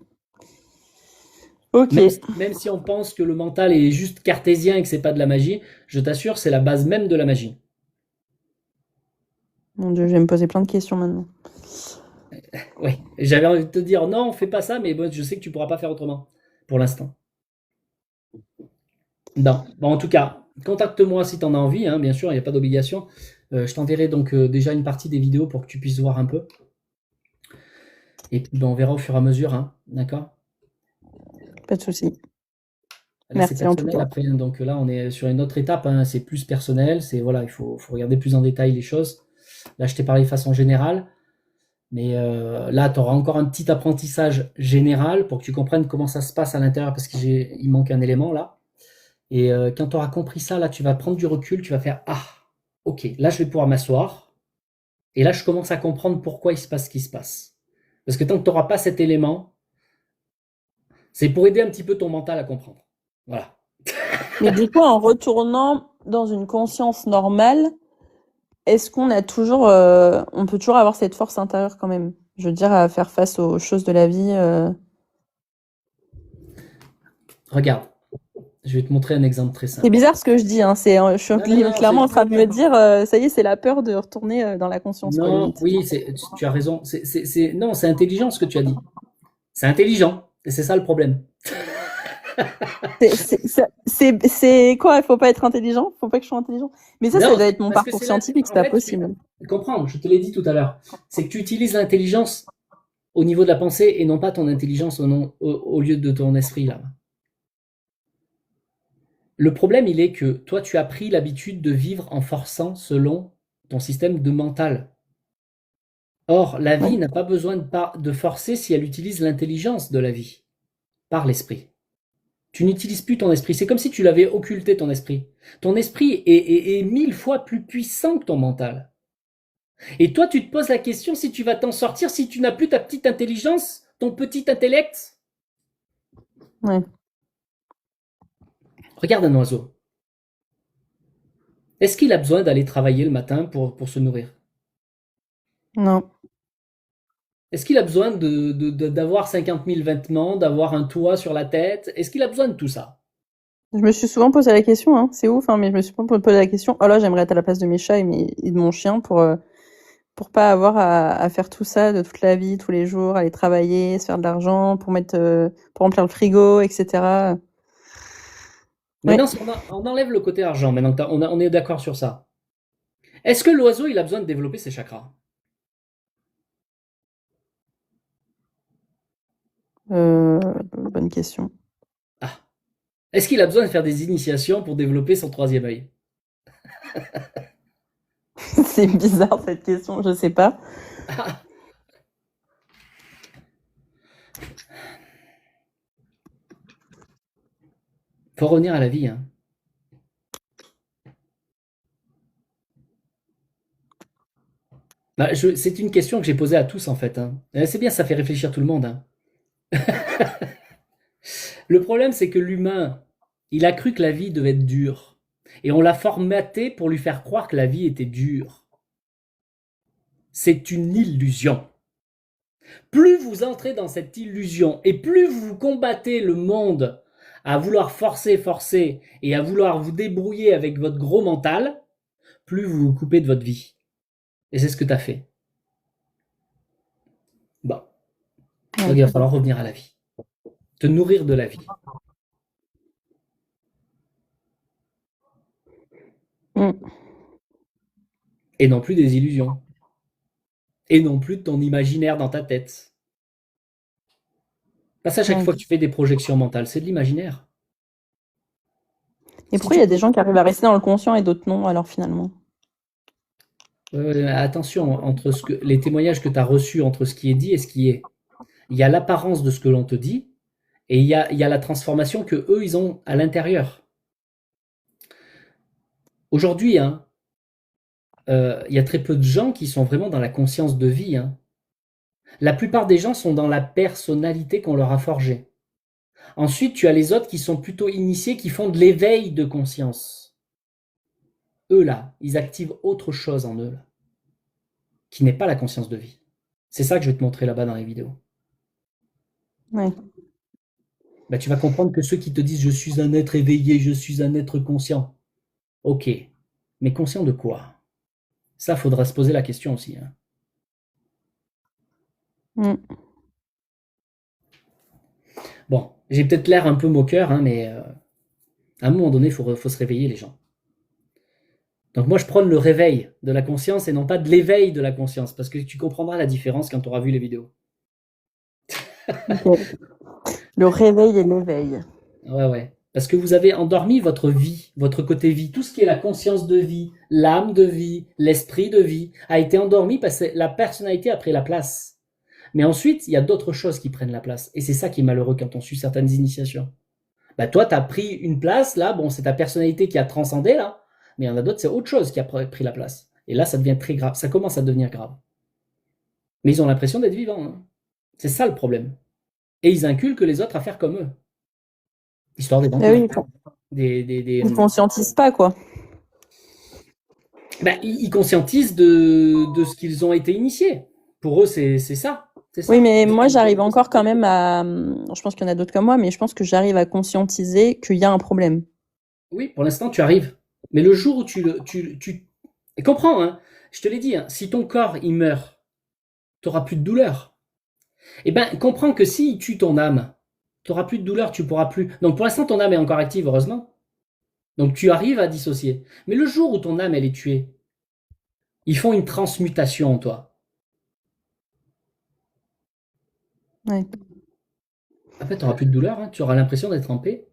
Ok. Même si on pense que le mental est juste cartésien et que c'est pas de la magie, je t'assure, c'est la base même de la magie. Mon Dieu, je vais me poser plein de questions maintenant. Oui, j'avais envie de te dire non, fais pas ça, mais bon, je sais que tu pourras pas faire autrement pour l'instant. Non. Bon, en tout cas, contacte-moi si tu en as envie, hein, bien sûr, il n'y a pas d'obligation. Je t'enverrai donc déjà une partie des vidéos pour que tu puisses voir un peu. Et puis ben, on verra au fur et à mesure, hein, d'accord? Pas de souci. Là, c'est Merci en tout personnel cas. après, hein, donc là, on est sur une autre étape, hein, c'est plus personnel, c'est voilà, il faut regarder plus en détail les choses. Là, je t'ai parlé de façon générale, mais là, tu auras encore un petit apprentissage général pour que tu comprennes comment ça se passe à l'intérieur, parce qu'il manque un élément là. Et quand tu auras compris ça, là, tu vas prendre du recul, tu vas faire ah, ok, là, je vais pouvoir m'asseoir. Et là, je commence à comprendre pourquoi il se passe ce qui se passe. Parce que tant que tu n'auras pas cet élément, c'est pour aider un petit peu ton mental à comprendre. Voilà. Mais du coup, en retournant dans une conscience normale, est-ce qu'on a toujours, on peut toujours avoir cette force intérieure quand même? Je veux dire, à faire face aux choses de la vie. Regarde, je vais te montrer un exemple très C'est simple. bizarre ce que je dis, hein. Je suis Non, non, non, clairement en train de me dire, ça y est, c'est la peur de retourner dans la conscience, quoi, non, limite. oui, tu as raison. Non, c'est intelligent ce que tu as dit. C'est intelligent. Et c'est ça le problème. C'est quoi? Il faut pas être intelligent? Faut pas que je sois intelligent? Mais ça Non, doit être mon parce que parcours c'est scientifique, c'est en pas fait, possible. comprends, je te l'ai dit tout à l'heure. C'est que tu utilises l'intelligence au niveau de la pensée et non pas ton intelligence au lieu de ton esprit là. Le problème, il est que toi, tu as pris l'habitude de vivre en forçant selon ton système de mental. Or, la Ouais. vie n'a pas besoin de forcer si elle utilise l'intelligence de la vie, par l'esprit. Tu n'utilises plus ton esprit. C'est comme si tu l'avais occulté, ton esprit. Ton esprit est 1000 fois plus puissant que ton mental. Et toi, tu te poses la question si tu vas t'en sortir si tu n'as plus ta petite intelligence, ton petit intellect. Ouais. Regarde un oiseau. Est-ce qu'il a besoin d'aller travailler le matin pour se nourrir? Non. Est-ce qu'il a besoin d'avoir 50 000 vêtements, d'avoir un toit sur la tête? Est-ce qu'il a besoin de tout ça? Je me suis souvent posé la question, hein. C'est ouf, hein, mais je me suis souvent posé la question. Oh là, j'aimerais être à la place de mes chats et de mon chien pour pas avoir à faire tout ça de toute la vie, tous les jours, aller travailler, se faire de l'argent, pour remplir le frigo, etc. Ouais. Maintenant, si on enlève le côté argent, maintenant que on est d'accord sur ça. Est-ce que l'oiseau, il a besoin de développer ses chakras? Euh, Bonne question. Ah. Est-ce qu'il a besoin de faire des initiations pour développer son troisième œil? C'est bizarre cette question, je sais pas. Ah. Faut revenir à la vie, hein. Bah, c'est une question que j'ai posée à tous en fait, hein. C'est bien, ça fait réfléchir tout le monde, hein. Le problème, c'est que l'humain, il a cru que la vie devait être dure. Et on l'a formaté pour lui faire croire que la vie était dure. C'est une illusion. Plus vous entrez dans cette illusion et plus vous combattez le monde à vouloir forcer et à vouloir vous débrouiller avec votre gros mental, plus vous vous coupez de votre vie. Et c'est ce que tu as fait. Bon, donc Ouais. il va falloir revenir à la vie. Te nourrir de la vie. Mm. Et non plus des illusions. Et non plus de ton imaginaire dans ta tête. Parce qu'à chaque Ouais. fois que tu fais des projections mentales, c'est de l'imaginaire. Et Si pourquoi il y tu... a des gens qui arrivent à rester dans le conscient et d'autres non, alors finalement? attention, entre les témoignages que tu as reçus, entre ce qui est dit et ce qui est. Il y a l'apparence de ce que l'on te dit, et il y a la transformation que eux, ils ont à l'intérieur. Aujourd'hui, hein, il y a très peu de gens qui sont vraiment dans la conscience de vie. Hein. La plupart des gens sont dans la personnalité qu'on leur a forgée. Ensuite, tu as les autres qui sont plutôt initiés, qui font de l'éveil de conscience. Eux, là, ils activent autre chose en eux, là, qui n'est pas la conscience de vie. C'est ça que je vais te montrer là-bas dans les vidéos. Ouais. Bah, tu vas comprendre que ceux qui te disent « je suis un être éveillé, je suis un être conscient », ok, mais conscient de quoi? Ça, faudra se poser la question aussi. Hein. Mm. Bon, j'ai peut-être l'air un peu moqueur, hein, mais à un moment donné, il faut se réveiller, les gens. Donc moi, je prône le réveil de la conscience et non pas de l'éveil de la conscience, parce que tu comprendras la différence quand tu auras vu les vidéos. Ok. Le réveil et l'éveil. Ouais, ouais. Parce que vous avez endormi votre vie, votre côté vie. Tout ce qui est la conscience de vie, l'âme de vie, l'esprit de vie, a été endormi parce que la personnalité a pris la place. Mais ensuite, il y a d'autres choses qui prennent la place. Et c'est ça qui est malheureux quand on suit certaines initiations. Bah, toi, tu as pris une place, là, bon, c'est ta personnalité qui a transcendé, là. Mais il y en a d'autres, c'est autre chose qui a pris la place. Et là, ça devient très grave. Ça commence à devenir grave. Mais ils ont l'impression d'être vivants. Hein. C'est ça le problème. Et ils inculquent les autres à faire comme eux. Histoire d'être Ah oui, ils conscientisent pas, quoi. Ben, ils conscientisent de ce qu'ils ont été initiés. Pour eux, c'est ça. C'est ça. Oui, mais moi, j'arrive encore quand même à... Je pense qu'il y en a d'autres comme moi, mais je pense que j'arrive à conscientiser qu'il y a un problème. Oui, pour l'instant, tu arrives. Mais le jour où Et comprends, hein, je te l'ai dit, hein, si ton corps, il meurt, tu n'auras plus de douleur. Eh ben, comprends que s'il tue ton âme, tu n'auras plus de douleur, tu pourras plus... Donc, pour l'instant, ton âme est encore active, heureusement. Donc, tu arrives à dissocier. Mais le jour où ton âme, elle est tuée, ils font une transmutation en toi. Ouais. En fait, tu n'auras plus de douleur, hein, tu auras l'impression d'être en paix.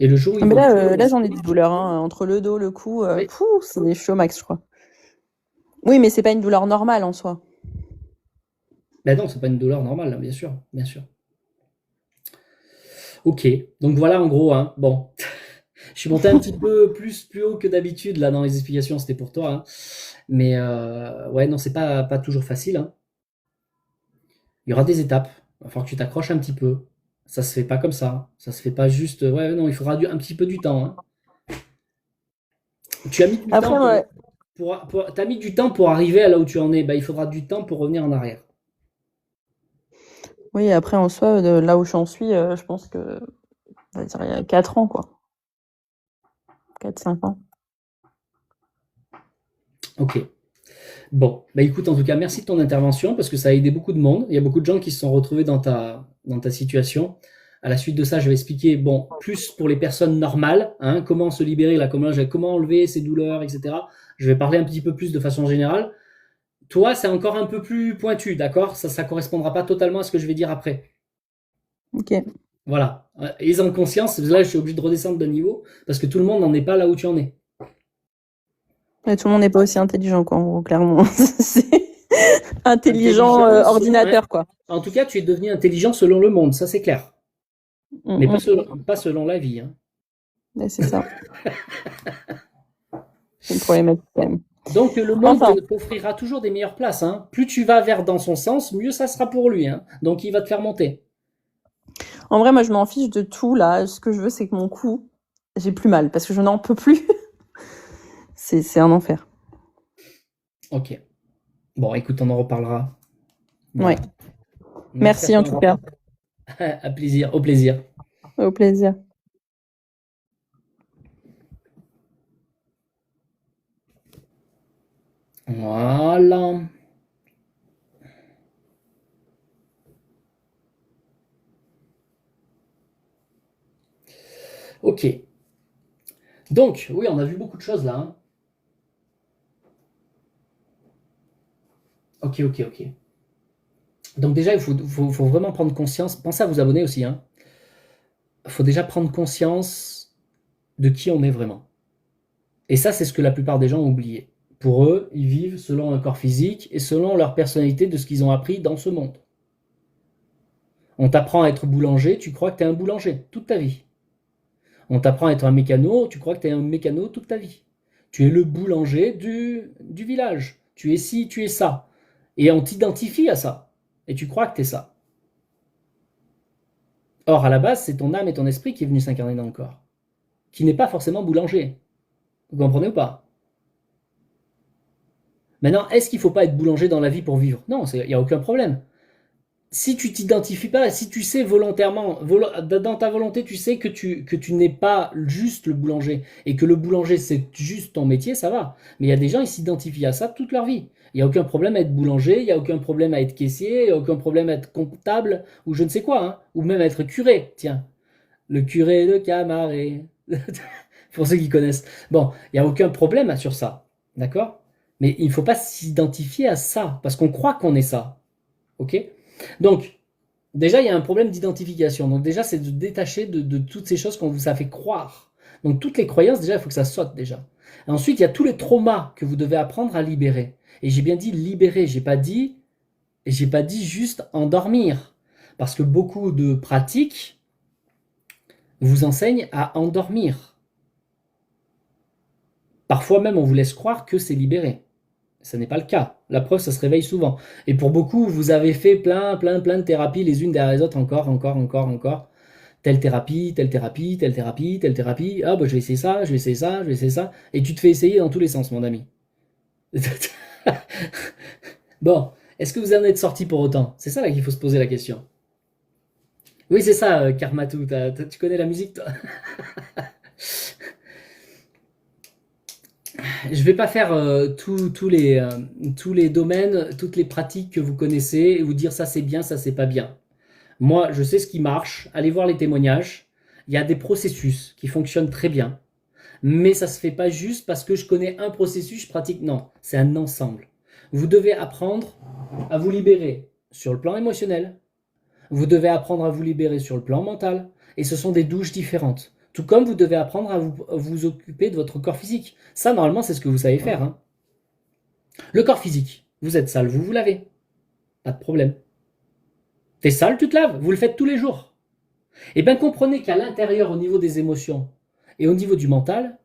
Et le jour où Ah, ils mais vont là, j'en ai des douleurs, hein. Entre le dos, le cou, Oui. c'est chaud max, je crois. Oui, mais c'est pas une douleur normale en soi. Ben non, c'est pas une douleur normale, bien sûr, bien sûr. Ok, donc voilà en gros, hein. Bon, je suis monté un petit peu plus haut que d'habitude là dans les explications, c'était pour toi, hein. Mais ouais, non, c'est pas toujours facile, hein. Il y aura des étapes, il va falloir que tu t'accroches un petit peu. Ça se fait pas comme ça se fait pas juste. Ouais, non, il faudra un petit peu du temps, hein. Tu as mis du Après, temps ouais. t'as mis du temps pour arriver à là où tu en es, ben, il faudra du temps pour revenir en arrière. Oui, après, en soi, de là où j'en suis, je pense que, on va dire, il y a 4 ans, quoi. 4-5 ans. Ok. Bon, bah écoute, en tout cas, merci de ton intervention parce que ça a aidé beaucoup de monde. Il y a beaucoup de gens qui se sont retrouvés dans ta situation. À la suite de ça, je vais expliquer, bon, plus pour les personnes normales, hein, comment se libérer, là, comment enlever ces douleurs, etc. Je vais parler un petit peu plus de façon générale. Toi, c'est encore un peu plus pointu, d'accord? Ça correspondra pas totalement à ce que je vais dire après. Ok. Voilà. Ayez en conscience, là, je suis obligé de redescendre d'un niveau parce que tout le monde n'en est pas là où tu en es. Et tout le monde n'est pas aussi intelligent, quoi, en gros, clairement. C'est intelligent Intelligence, ordinateur, ouais. quoi. En tout cas, tu es devenu intelligent selon le monde, ça c'est clair. Mais Mm, mm. pas selon la vie. Hein. Ouais, c'est ça. C'est une problématique, quand même. Donc le monde Enfin, t'offrira toujours des meilleures places. Hein. Plus tu vas vers dans son sens, mieux ça sera pour lui. Hein. Donc il va te faire monter. en vrai, moi, je m'en fiche de tout, là. Ce que je veux, c'est que mon cou, j'ai plus mal, parce que je n'en peux plus. C'est un enfer. Ok. Bon, écoute, on en reparlera. Ouais. Voilà. Merci, à en toi. tout cas. À plaisir, au plaisir. Au plaisir. Voilà. Ok. Donc, oui, on a vu beaucoup de choses là. Hein. ok. Donc déjà, il faut vraiment prendre conscience. Pensez à vous abonner aussi, hein. Il faut déjà prendre conscience de qui on est vraiment. Et ça, c'est ce que la plupart des gens ont oublié. Pour eux, ils vivent selon un corps physique et selon leur personnalité de ce qu'ils ont appris dans ce monde. On t'apprend à être boulanger, tu crois que tu es un boulanger toute ta vie. On t'apprend à être un mécano, tu crois que tu es un mécano toute ta vie. Tu es le boulanger du village. Tu es ci, tu es ça. Et on t'identifie à ça. Et tu crois que tu es ça. Or, à la base, c'est ton âme et ton esprit qui est venu s'incarner dans le corps. Qui n'est pas forcément boulanger. Vous comprenez ou pas? Maintenant, est-ce qu'il ne faut pas être boulanger dans la vie pour vivre? Non, il n'y a aucun problème. Si tu t'identifies pas, si tu sais volontairement, dans ta volonté, tu sais que tu n'es pas juste le boulanger et que le boulanger c'est juste ton métier, ça va. Mais il y a des gens, ils s'identifient à ça toute leur vie. Il n'y a aucun problème à être boulanger, il n'y a aucun problème à être caissier, il n'y a aucun problème à être comptable ou je ne sais quoi, hein, ou même à être curé. Tiens, le curé de Camaret. Pour ceux qui connaissent. Bon, il n'y a aucun problème sur ça, d'accord? Mais il ne faut pas s'identifier à ça parce qu'on croit qu'on est ça, ok? Donc, déjà, il y a un problème d'identification. Donc, déjà, c'est de détacher de toutes ces choses qu'on vous a fait croire. Donc, toutes les croyances, déjà, il faut que ça saute, déjà. Et ensuite, il y a tous les traumas que vous devez apprendre à libérer. Et j'ai bien dit libérer, j'ai pas dit juste endormir. Parce que beaucoup de pratiques vous enseignent à endormir. Parfois même, on vous laisse croire que c'est libéré. Ce n'est pas le cas. La preuve, ça se réveille souvent. Et pour beaucoup, vous avez fait plein de thérapies, les unes derrière les autres, encore. Telle thérapie, telle thérapie, telle thérapie, telle thérapie. Ah, bah, je vais essayer ça, je vais essayer ça, je vais essayer ça. Et tu te fais essayer dans tous les sens, mon ami. Bon, est-ce que vous en êtes sorti pour autant? C'est ça là qu'il faut se poser la question. Oui, c'est ça, Karmatou. Tu connais la musique, toi? Je vais pas faire tous les domaines, toutes les pratiques que vous connaissez et vous dire ça c'est bien, ça c'est pas bien. Moi, je sais ce qui marche. Allez voir les témoignages. Il y a des processus qui fonctionnent très bien. Mais ça se fait pas juste parce que je connais un processus, je pratique. Non, c'est un ensemble. Vous devez apprendre à vous libérer sur le plan émotionnel. Vous devez apprendre à vous libérer sur le plan mental. Et ce sont des douches différentes. Tout comme vous devez apprendre à vous occuper de votre corps physique. Ça, normalement, c'est ce que vous savez faire, hein. Le corps physique, vous êtes sale, vous vous lavez. Pas de problème. T'es sale, tu te laves. Vous le faites tous les jours. Et bien, comprenez qu'à l'intérieur, au niveau des émotions et au niveau du mental,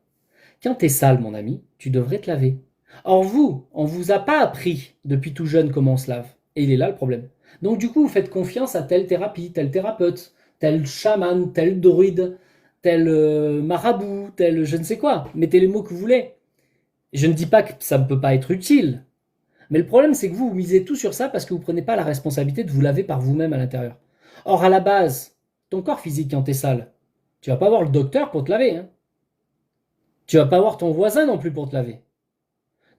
quand t'es sale, mon ami, tu devrais te laver. Or, vous, on vous a pas appris depuis tout jeune comment on se lave. Et il est là le problème. Donc, du coup, vous faites confiance à telle thérapie, tel thérapeute, tel chaman, tel druide, tel marabout, tel je ne sais quoi. Mettez les mots que vous voulez. Je ne dis pas que ça ne peut pas être utile. Mais le problème, c'est que vous misez tout sur ça parce que vous ne prenez pas la responsabilité de vous laver par vous-même à l'intérieur. Or, à la base, ton corps physique, quand t'es sale, tu vas pas voir le docteur pour te laver, hein. Tu vas pas voir ton voisin non plus pour te laver.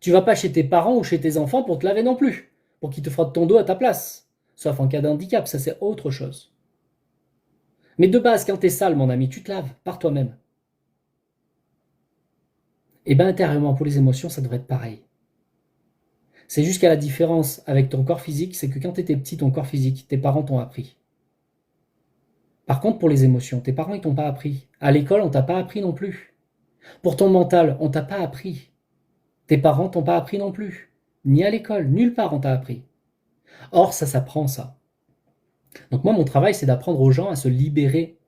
Tu vas pas chez tes parents ou chez tes enfants pour te laver non plus, pour qu'ils te frottent ton dos à ta place. Sauf en cas d'handicap, ça c'est autre chose. Mais de base, quand t'es sale, mon ami, tu te laves par toi-même. Et bien intérieurement, pour les émotions, ça devrait être pareil. C'est juste qu'à la différence avec ton corps physique, c'est que quand tu étais petit, ton corps physique, tes parents t'ont appris. Par contre, pour les émotions, tes parents, ils t'ont pas appris. À l'école, on t'a pas appris non plus. Pour ton mental, on t'a pas appris. Tes parents t'ont pas appris non plus. Ni à l'école, nulle part on t'a appris. Or, ça s'apprend, ça. Donc moi, mon travail, c'est d'apprendre aux gens à se libérer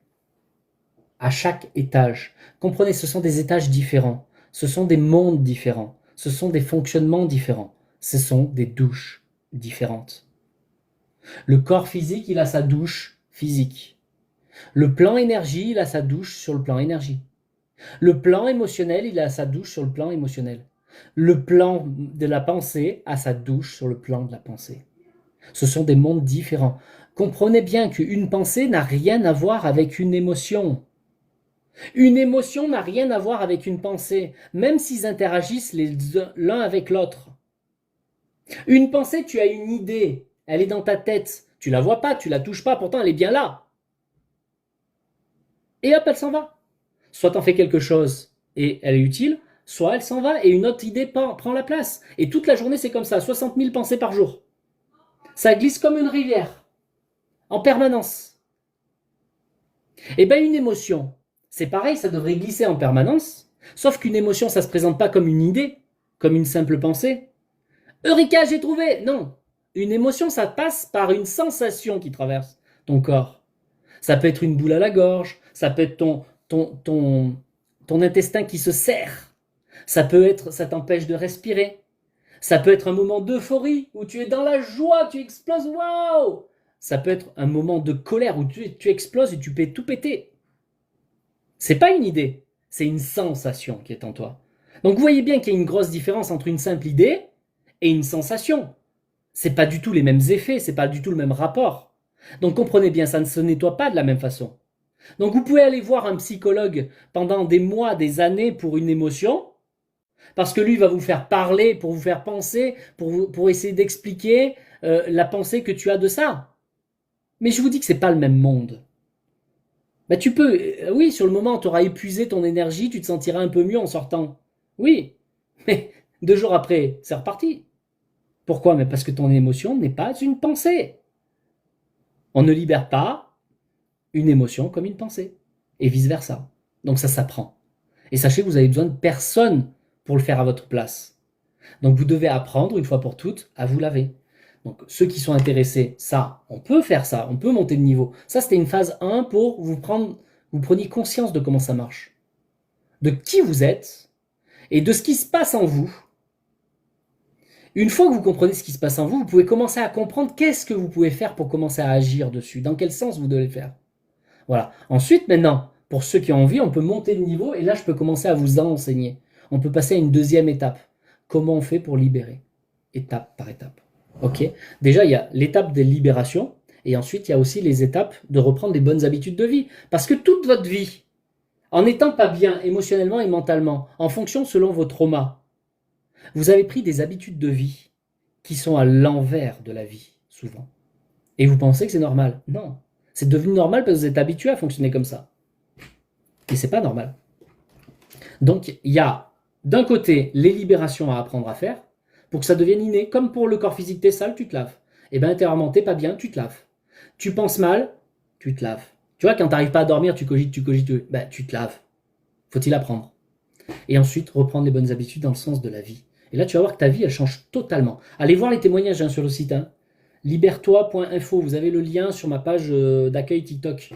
à chaque étage. Comprenez, ce sont des étages différents. Ce sont des mondes différents. Ce sont des fonctionnements différents. Ce sont des douches différentes. Le corps physique, il a sa douche physique. Le plan énergie, il a sa douche sur le plan énergie. Le plan émotionnel, il a sa douche sur le plan émotionnel. Le plan de la pensée a sa douche sur le plan de la pensée. Ce sont des mondes différents. Comprenez bien qu'une pensée n'a rien à voir avec une émotion. Une émotion n'a rien à voir avec une pensée, même s'ils interagissent l'un avec l'autre. Une pensée, tu as une idée, elle est dans ta tête, tu la vois pas, tu la touches pas, pourtant elle est bien là. Et hop, elle s'en va. Soit t'en fais quelque chose et elle est utile, soit elle s'en va et une autre idée prend la place. Et toute la journée, c'est comme ça, 60 000 pensées par jour. Ça glisse comme une rivière, en permanence. Eh bien, une émotion, c'est pareil, ça devrait glisser en permanence, sauf qu'une émotion, ça ne se présente pas comme une idée, comme une simple pensée. Eureka, j'ai trouvé! Non. Une émotion, ça passe par une sensation qui traverse ton corps. Ça peut être une boule à la gorge, ça peut être ton intestin qui se serre, ça peut être, ça t'empêche de respirer, ça peut être un moment d'euphorie où tu es dans la joie, tu exploses, waouh! Ça peut être un moment de colère où tu exploses et tu peux tout péter. C'est pas une idée, c'est une sensation qui est en toi. Donc vous voyez bien qu'il y a une grosse différence entre une simple idée et une sensation. C'est pas du tout les mêmes effets, c'est pas du tout le même rapport. Donc comprenez bien, ça ne se nettoie pas de la même façon. Donc vous pouvez aller voir un psychologue pendant des mois, des années pour une émotion, parce que lui va vous faire parler, pour vous faire penser, pour essayer d'expliquer la pensée que tu as de ça. Mais je vous dis que c'est pas le même monde. Bah tu peux, oui, sur le moment, tu auras épuisé ton énergie, tu te sentiras un peu mieux en sortant. Oui, mais 2 jours après, c'est reparti. Pourquoi? Mais parce que ton émotion n'est pas une pensée. On ne libère pas une émotion comme une pensée. Et vice-versa. Donc ça s'apprend. Et sachez que vous avez besoin de personne pour le faire à votre place. Donc vous devez apprendre, une fois pour toutes, à vous laver. Donc ceux qui sont intéressés, ça, on peut faire ça, on peut monter de niveau. Ça, c'était une phase 1 pour vous preniez conscience de comment ça marche. De qui vous êtes et de ce qui se passe en vous. Une fois que vous comprenez ce qui se passe en vous, vous pouvez commencer à comprendre qu'est-ce que vous pouvez faire pour commencer à agir dessus, dans quel sens vous devez le faire. Voilà. Ensuite, maintenant, pour ceux qui ont envie, on peut monter de niveau et là, je peux commencer à vous enseigner. On peut passer à une deuxième étape. Comment on fait pour libérer? Étape par étape. Ok. Déjà, il y a l'étape des libérations et ensuite, il y a aussi les étapes de reprendre des bonnes habitudes de vie. Parce que toute votre vie, en n'étant pas bien émotionnellement et mentalement, en fonction selon vos traumas, vous avez pris des habitudes de vie qui sont à l'envers de la vie, souvent. Et vous pensez que c'est normal. Non. C'est devenu normal parce que vous êtes habitué à fonctionner comme ça. Et c'est pas normal. Donc, il y a d'un côté les libérations à apprendre à faire pour que ça devienne inné. Comme pour le corps physique, t'es sale, tu te laves. Et bien intérieurement, t'es pas bien, tu te laves. Tu penses mal, tu te laves. Tu vois, quand t'arrives pas à dormir, tu cogites, ben, tu te laves. Faut-il apprendre. Et ensuite, reprendre les bonnes habitudes dans le sens de la vie. Et là, tu vas voir que ta vie, elle change totalement. Allez voir les témoignages sur le site. Libère-toi.info. Vous avez le lien sur ma page d'accueil TikTok.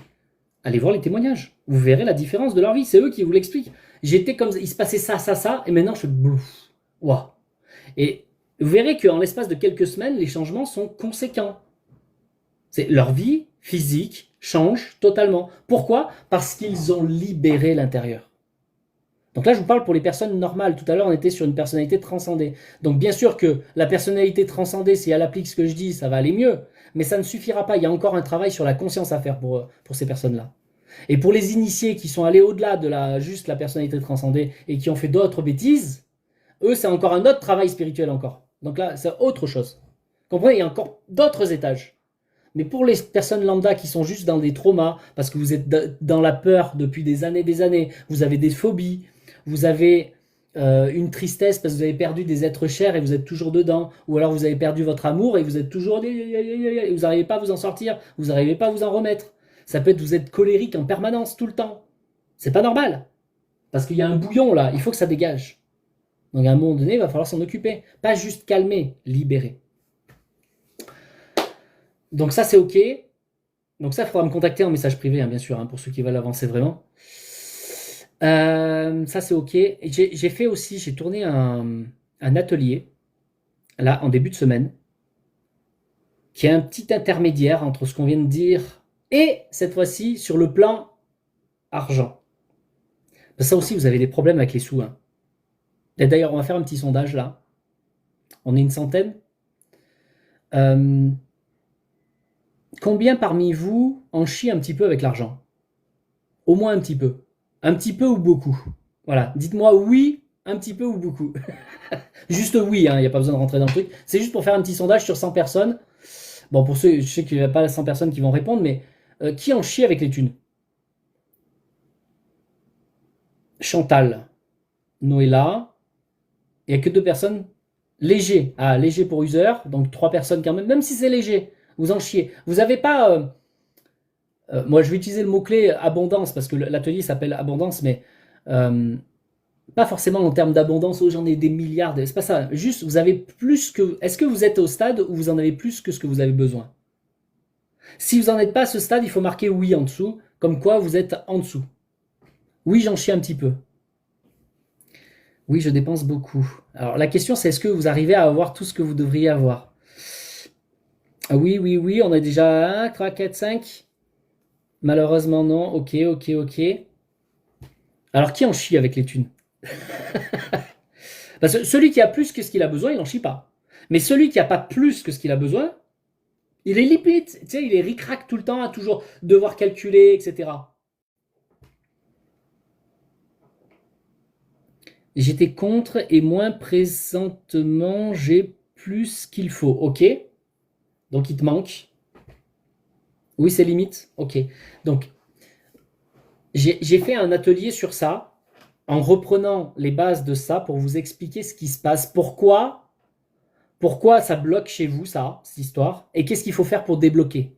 Allez voir les témoignages. Vous verrez la différence de leur vie. C'est eux qui vous l'expliquent. J'étais comme il se passait ça, ça, ça, et maintenant je suis blouf. Waouh. Et vous verrez qu'en l'espace de quelques semaines, les changements sont conséquents. Leur vie physique change totalement. Pourquoi? Parce qu'ils ont libéré l'intérieur. Donc là, je vous parle pour les personnes normales. Tout à l'heure, on était sur une personnalité transcendée. Donc bien sûr que la personnalité transcendée, si elle applique ce que je dis, ça va aller mieux. Mais ça ne suffira pas. Il y a encore un travail sur la conscience à faire pour ces personnes-là. Et pour les initiés qui sont allés au-delà de juste la personnalité transcendée et qui ont fait d'autres bêtises, eux, c'est encore un autre travail spirituel encore. Donc là, c'est autre chose. Vous comprenez? Il y a encore d'autres étages. Mais pour les personnes lambda qui sont juste dans des traumas, parce que vous êtes dans la peur depuis des années, vous avez des phobies, vous avez une tristesse parce que vous avez perdu des êtres chers et vous êtes toujours dedans, ou alors vous avez perdu votre amour et vous êtes toujours et vous n'arrivez pas à vous en sortir, vous n'arrivez pas à vous en remettre. Ça peut être vous êtes colérique en permanence tout le temps. C'est pas normal. Parce qu'il y a un bouillon là, il faut que ça dégage. Donc à un moment donné, il va falloir s'en occuper. Pas juste calmer, libérer. Donc ça c'est ok. Donc ça, il faudra me contacter en message privé, bien sûr, pour ceux qui veulent avancer vraiment. Ça c'est ok. J'ai fait aussi, j'ai tourné un atelier, là, en début de semaine, qui est un petit intermédiaire entre ce qu'on vient de dire et, cette fois-ci, sur le plan argent. Parce que ça aussi, vous avez des problèmes avec les sous. Et d'ailleurs, on va faire un petit sondage, là. On est une centaine. Combien parmi vous en chient un petit peu avec l'argent? Au moins un petit peu. Un petit peu ou beaucoup? Voilà, dites-moi oui, un petit peu ou beaucoup. Juste oui, il n'y a pas besoin de rentrer dans le truc. C'est juste pour faire un petit sondage sur 100 personnes. Bon, pour ceux, je sais qu'il n'y a pas 100 personnes qui vont répondre, mais qui en chie avec les thunes? Chantal, Noëlla, il n'y a que 2 personnes. Léger. Ah, léger pour user. Donc 3 personnes quand même. Même si c'est léger, vous en chiez. Vous n'avez pas... moi, je vais utiliser le mot-clé abondance parce que l'atelier s'appelle abondance, mais euh, pas forcément en termes d'abondance. Oh, j'en ai des milliards. C'est pas ça. Juste, vous avez plus que... Est-ce que vous êtes au stade où vous en avez plus que ce que vous avez besoin? Si vous n'en êtes pas à ce stade, il faut marquer oui en dessous, comme quoi vous êtes en dessous. Oui, j'en chie un petit peu. Oui, je dépense beaucoup. Alors la question c'est est-ce que vous arrivez à avoir tout ce que vous devriez avoir? Ah oui, oui, oui, on a déjà 1, 3, 4, 5. Malheureusement non. Ok, ok, ok. Alors qui en chie avec les thunes? Parce que celui qui a plus que ce qu'il a besoin, il n'en chie pas. Mais celui qui n'a pas plus que ce qu'il a besoin, il est limite. Tu sais, il est ric-rac tout le temps à toujours devoir calculer, etc. J'étais contre et moins présentement, j'ai plus qu'il faut. Ok. Donc il te manque. Oui, c'est limite. Ok. Donc j'ai fait un atelier sur ça en reprenant les bases de ça pour vous expliquer ce qui se passe. Pourquoi ça bloque chez vous, ça, cette histoire, et qu'est-ce qu'il faut faire pour débloquer.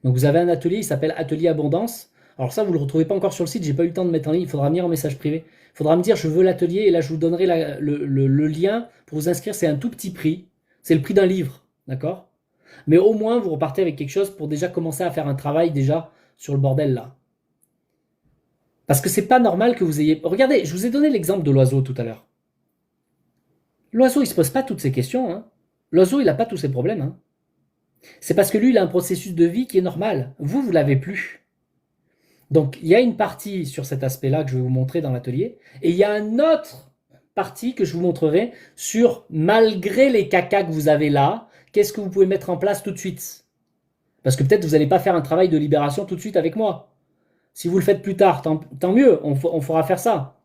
Donc vous avez un atelier, il s'appelle Atelier Abondance. Alors ça, vous ne le retrouvez pas encore sur le site, j'ai pas eu le temps de mettre en ligne, il faudra venir en message privé. Il faudra me dire je veux l'atelier et là je vous donnerai le lien pour vous inscrire, c'est un tout petit prix. C'est le prix d'un livre, d'accord? Mais au moins vous repartez avec quelque chose pour déjà commencer à faire un travail déjà sur le bordel là. Parce que c'est pas normal que vous ayez... Regardez, je vous ai donné l'exemple de l'oiseau tout à l'heure. L'oiseau, il se pose pas toutes ces questions. Hein. L'oiseau, il n'a pas tous ces problèmes. Hein. C'est parce que lui, il a un processus de vie qui est normal. Vous l'avez plus. Donc, il y a une partie sur cet aspect-là que je vais vous montrer dans l'atelier. Et il y a une autre partie que je vous montrerai sur, malgré les cacas que vous avez là, qu'est-ce que vous pouvez mettre en place tout de suite. Parce que peut-être vous n'allez pas faire un travail de libération tout de suite avec moi. Si vous le faites plus tard, tant mieux, on fera faire ça.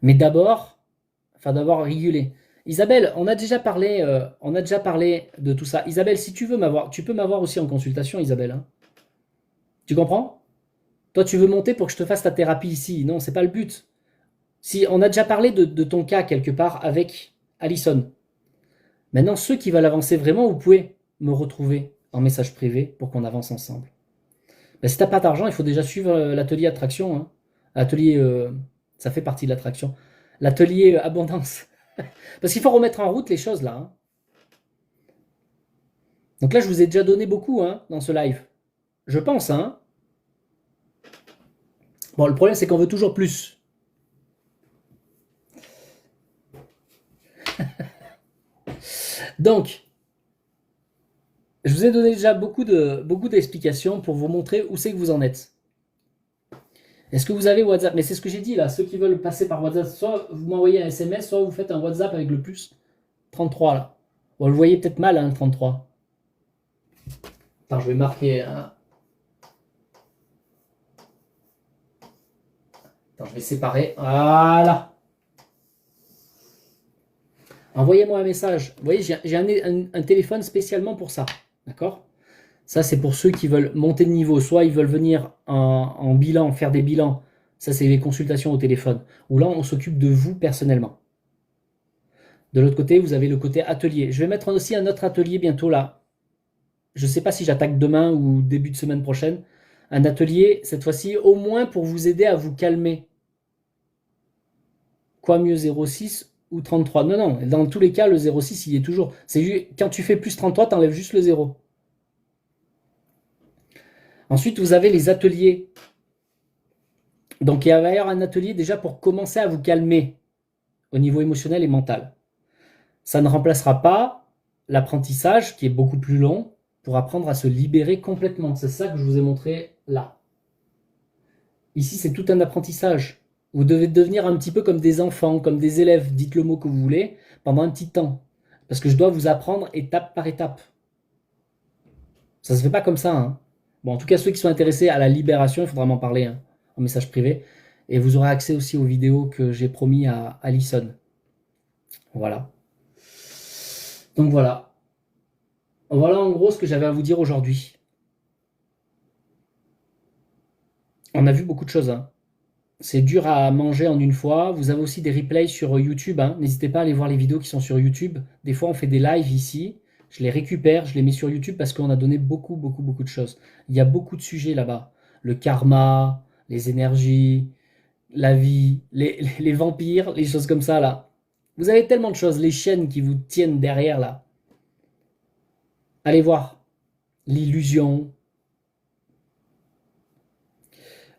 Mais d'abord réguler. Isabelle, on a déjà parlé de tout ça. Isabelle, si tu veux m'avoir, tu peux m'avoir aussi en consultation, Isabelle. Hein. Tu comprends? Toi, tu veux monter pour que je te fasse ta thérapie ici. Non, c'est pas le but. Si on a déjà parlé de ton cas quelque part avec Alison. Maintenant, ceux qui veulent avancer vraiment, vous pouvez me retrouver en message privé pour qu'on avance ensemble. Ben, si t'as pas d'argent, il faut déjà suivre l'atelier attraction. Hein. Atelier, ça fait partie de l'attraction. L'atelier abondance. Parce qu'il faut remettre en route les choses là. Hein. Donc là, je vous ai déjà donné beaucoup hein, dans ce live. Je pense. Hein. Bon, le problème, c'est qu'on veut toujours plus. Donc, je vous ai donné déjà beaucoup d'explications pour vous montrer où c'est que vous en êtes. Est-ce que vous avez WhatsApp? Mais c'est ce que j'ai dit là. Ceux qui veulent passer par WhatsApp, soit vous m'envoyez un SMS, soit vous faites un WhatsApp avec le plus 33 là. Bon, vous le voyez peut-être mal, hein, 33. Attends, je vais marquer. Hein. Attends, je vais séparer. Voilà. Envoyez-moi un message. Vous voyez, j'ai un téléphone spécialement pour ça. D'accord? Ça, c'est pour ceux qui veulent monter de niveau. Soit ils veulent venir en bilan, faire des bilans. Ça, c'est les consultations au téléphone. Ou là, on s'occupe de vous personnellement. De l'autre côté, vous avez le côté atelier. Je vais mettre aussi un autre atelier bientôt là. Je ne sais pas si j'attaque demain ou début de semaine prochaine. Un atelier, cette fois-ci, au moins pour vous aider à vous calmer. Quoi mieux 0,6 ou 33? Non, non. Dans tous les cas, le 0,6, il est toujours. Quand tu fais plus 33, tu enlèves juste le 0. Ensuite, vous avez les ateliers. Donc, il va y avoir un atelier déjà pour commencer à vous calmer au niveau émotionnel et mental. Ça ne remplacera pas l'apprentissage qui est beaucoup plus long pour apprendre à se libérer complètement. C'est ça que je vous ai montré là. Ici, c'est tout un apprentissage. Vous devez devenir un petit peu comme des enfants, comme des élèves, dites le mot que vous voulez, pendant un petit temps. Parce que je dois vous apprendre étape par étape. Ça se fait pas comme ça. Hein. Bon, en tout cas, ceux qui sont intéressés à la libération, il faudra m'en parler hein, en message privé. Et vous aurez accès aussi aux vidéos que j'ai promis à Alison. Voilà. Donc voilà. Voilà en gros ce que j'avais à vous dire aujourd'hui. On a vu beaucoup de choses. Hein. C'est dur à manger en une fois. Vous avez aussi des replays sur YouTube, hein. N'hésitez pas à aller voir les vidéos qui sont sur YouTube. Des fois, on fait des lives ici. Je les récupère, je les mets sur YouTube parce qu'on a donné beaucoup, beaucoup, beaucoup de choses. Il y a beaucoup de sujets là-bas. Le karma, les énergies, la vie, les vampires, les choses comme ça là. Vous avez tellement de choses, les chaînes qui vous tiennent derrière là. Allez voir. L'illusion.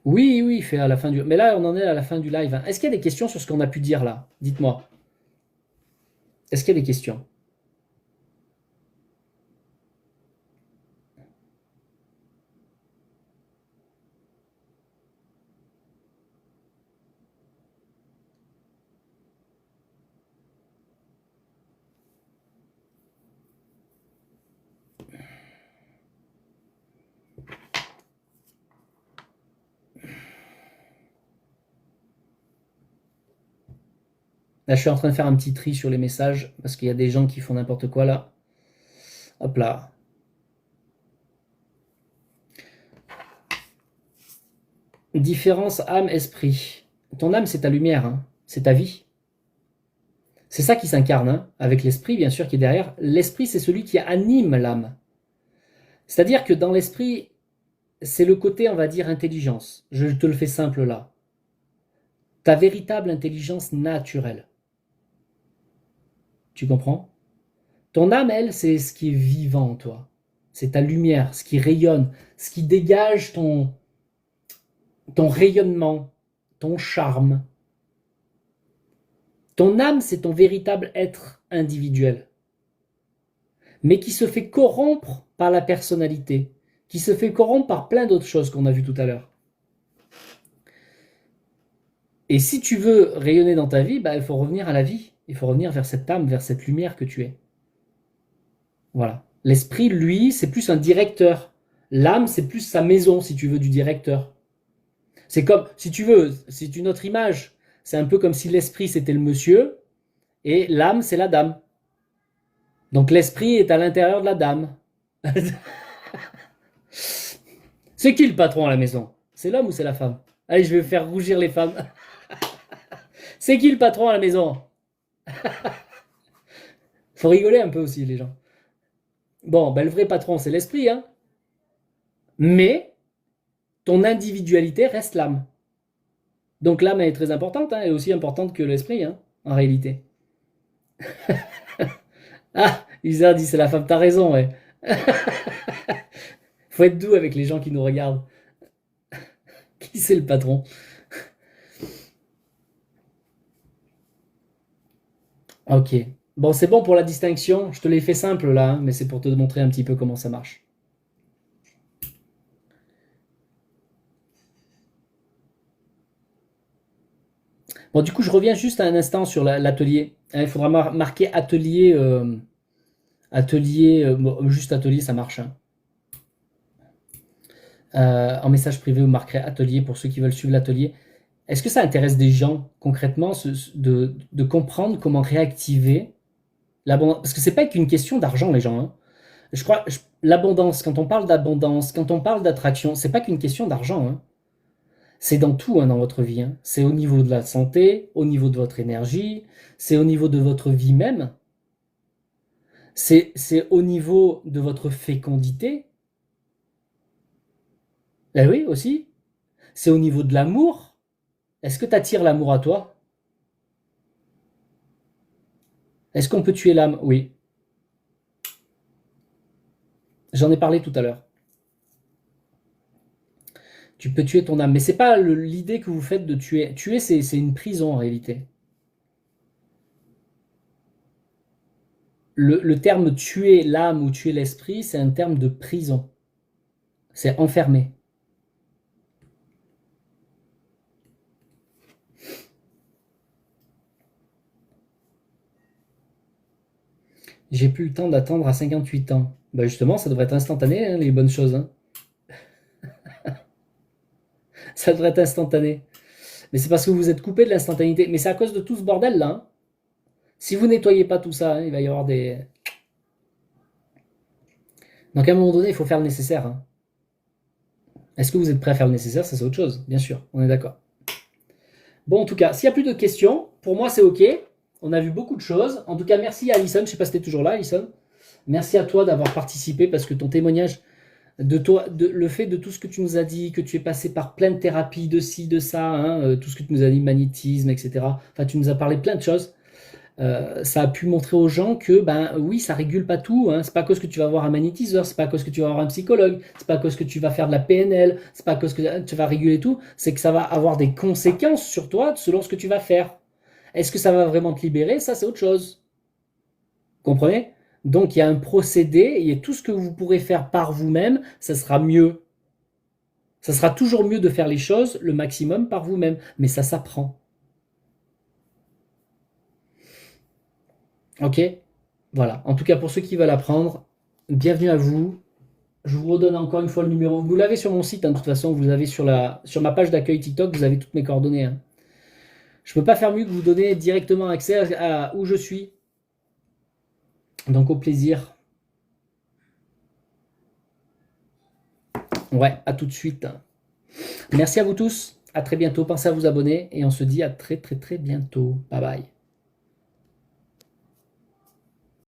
Oui, oui, fait à la fin du. Mais là, on en est à la fin du live, hein. Est-ce qu'il y a des questions sur ce qu'on a pu dire là? Dites-moi. Est-ce qu'il y a des questions? Là, je suis en train de faire un petit tri sur les messages parce qu'il y a des gens qui font n'importe quoi là. Hop là. Différence âme-esprit. Ton âme, c'est ta lumière, hein. C'est ta vie. C'est ça qui s'incarne, hein, avec l'esprit, bien sûr, qui est derrière. L'esprit, c'est celui qui anime l'âme. C'est-à-dire que dans l'esprit, c'est le côté, on va dire, intelligence. Je te le fais simple là. Ta véritable intelligence naturelle. Tu comprends? Ton âme, elle, c'est ce qui est vivant en toi. C'est ta lumière, ce qui rayonne, ce qui dégage ton rayonnement, ton charme. Ton âme, c'est ton véritable être individuel, mais qui se fait corrompre par la personnalité, qui se fait corrompre par plein d'autres choses qu'on a vues tout à l'heure. Et si tu veux rayonner dans ta vie, bah, il faut revenir à la vie. Il faut revenir vers cette âme, vers cette lumière que tu es. Voilà. L'esprit, lui, c'est plus un directeur. L'âme, c'est plus sa maison, si tu veux, du directeur. C'est comme, si tu veux, c'est une autre image. C'est un peu comme si l'esprit, c'était le monsieur, et l'âme, c'est la dame. Donc l'esprit est à l'intérieur de la dame. C'est qui le patron à la maison? C'est l'homme ou c'est la femme? Allez, je vais faire rougir les femmes. C'est qui le patron à la maison? Faut rigoler un peu aussi, les gens. Bon, ben le vrai patron, c'est l'esprit, hein. Mais ton individualité reste l'âme. Donc l'âme est très importante, hein, elle est aussi importante que l'esprit, hein, en réalité. Ah, Isa dit c'est la femme, t'as raison, ouais. Faut être doux avec les gens qui nous regardent. Qui c'est le patron? Ok. Bon, c'est bon pour la distinction. Je te l'ai fait simple là, hein, mais c'est pour te montrer un petit peu comment ça marche. Bon, du coup, je reviens juste un instant sur l'atelier. Il faudra marquer atelier, bon, juste atelier, ça marche, hein. En message privé, vous marquerez atelier pour ceux qui veulent suivre l'atelier. Est-ce que ça intéresse des gens concrètement de comprendre comment réactiver l'abondance? Parce que c'est pas qu'une question d'argent, les gens, hein. Je crois l'abondance. Quand on parle d'abondance, quand on parle d'attraction, c'est pas qu'une question d'argent, hein. C'est dans tout, hein, dans votre vie, hein. C'est au niveau de la santé, au niveau de votre énergie, c'est au niveau de votre vie même. C'est au niveau de votre fécondité. Eh oui, aussi. C'est au niveau de l'amour. Est-ce que tu attires l'amour à toi? Est-ce qu'on peut tuer l'âme? Oui. J'en ai parlé tout à l'heure. Tu peux tuer ton âme. Mais c'est pas l'idée que vous faites de tuer. Tuer, c'est une prison en réalité. Le terme tuer l'âme ou tuer l'esprit, c'est un terme de prison. C'est enfermé. J'ai plus le temps d'attendre à 58 ans. Bah justement, ça devrait être instantané, hein, les bonnes choses, hein. Ça devrait être instantané. Mais c'est parce que vous êtes coupé de l'instantanéité. Mais c'est à cause de tout ce bordel là, hein. Si vous nettoyez pas tout ça, hein, il va y avoir des. Donc à un moment donné, il faut faire le nécessaire, hein. Est-ce que vous êtes prêt à faire le nécessaire? Ça, c'est autre chose, bien sûr. On est d'accord. Bon, en tout cas, s'il n'y a plus de questions, pour moi, c'est OK. On a vu beaucoup de choses. En tout cas, merci à Alison. Je ne sais pas si tu es toujours là, Alison. Merci à toi d'avoir participé parce que ton témoignage de toi, le fait de tout ce que tu nous as dit, que tu es passé par plein de thérapies, de ci, de ça, hein, tout ce que tu nous as dit, magnétisme, etc. Enfin, tu nous as parlé plein de choses. Ça a pu montrer aux gens que, ben oui, ça régule pas tout. Hein. C'est pas à cause que tu vas voir un magnétiseur, c'est pas à cause que tu vas voir un psychologue, c'est pas à cause que tu vas faire de la PNL, c'est pas à cause que tu vas réguler tout. C'est que ça va avoir des conséquences sur toi selon ce que tu vas faire. Est-ce que ça va vraiment te libérer? Ça, c'est autre chose. Comprenez? Donc, il y a un procédé et tout ce que vous pourrez faire par vous-même, ça sera mieux. Ça sera toujours mieux de faire les choses le maximum par vous-même, mais ça s'apprend. Ok? Voilà. En tout cas, pour ceux qui veulent apprendre, bienvenue à vous. Je vous redonne encore une fois le numéro. Vous l'avez sur mon site, hein, de toute façon, vous avez sur ma page d'accueil TikTok, vous avez toutes mes coordonnées. Hein. Je ne peux pas faire mieux que vous donner directement accès à où je suis. Donc au plaisir. Ouais, à tout de suite. Merci à vous tous. À très bientôt. Pensez à vous abonner et on se dit à très très très bientôt. Bye bye.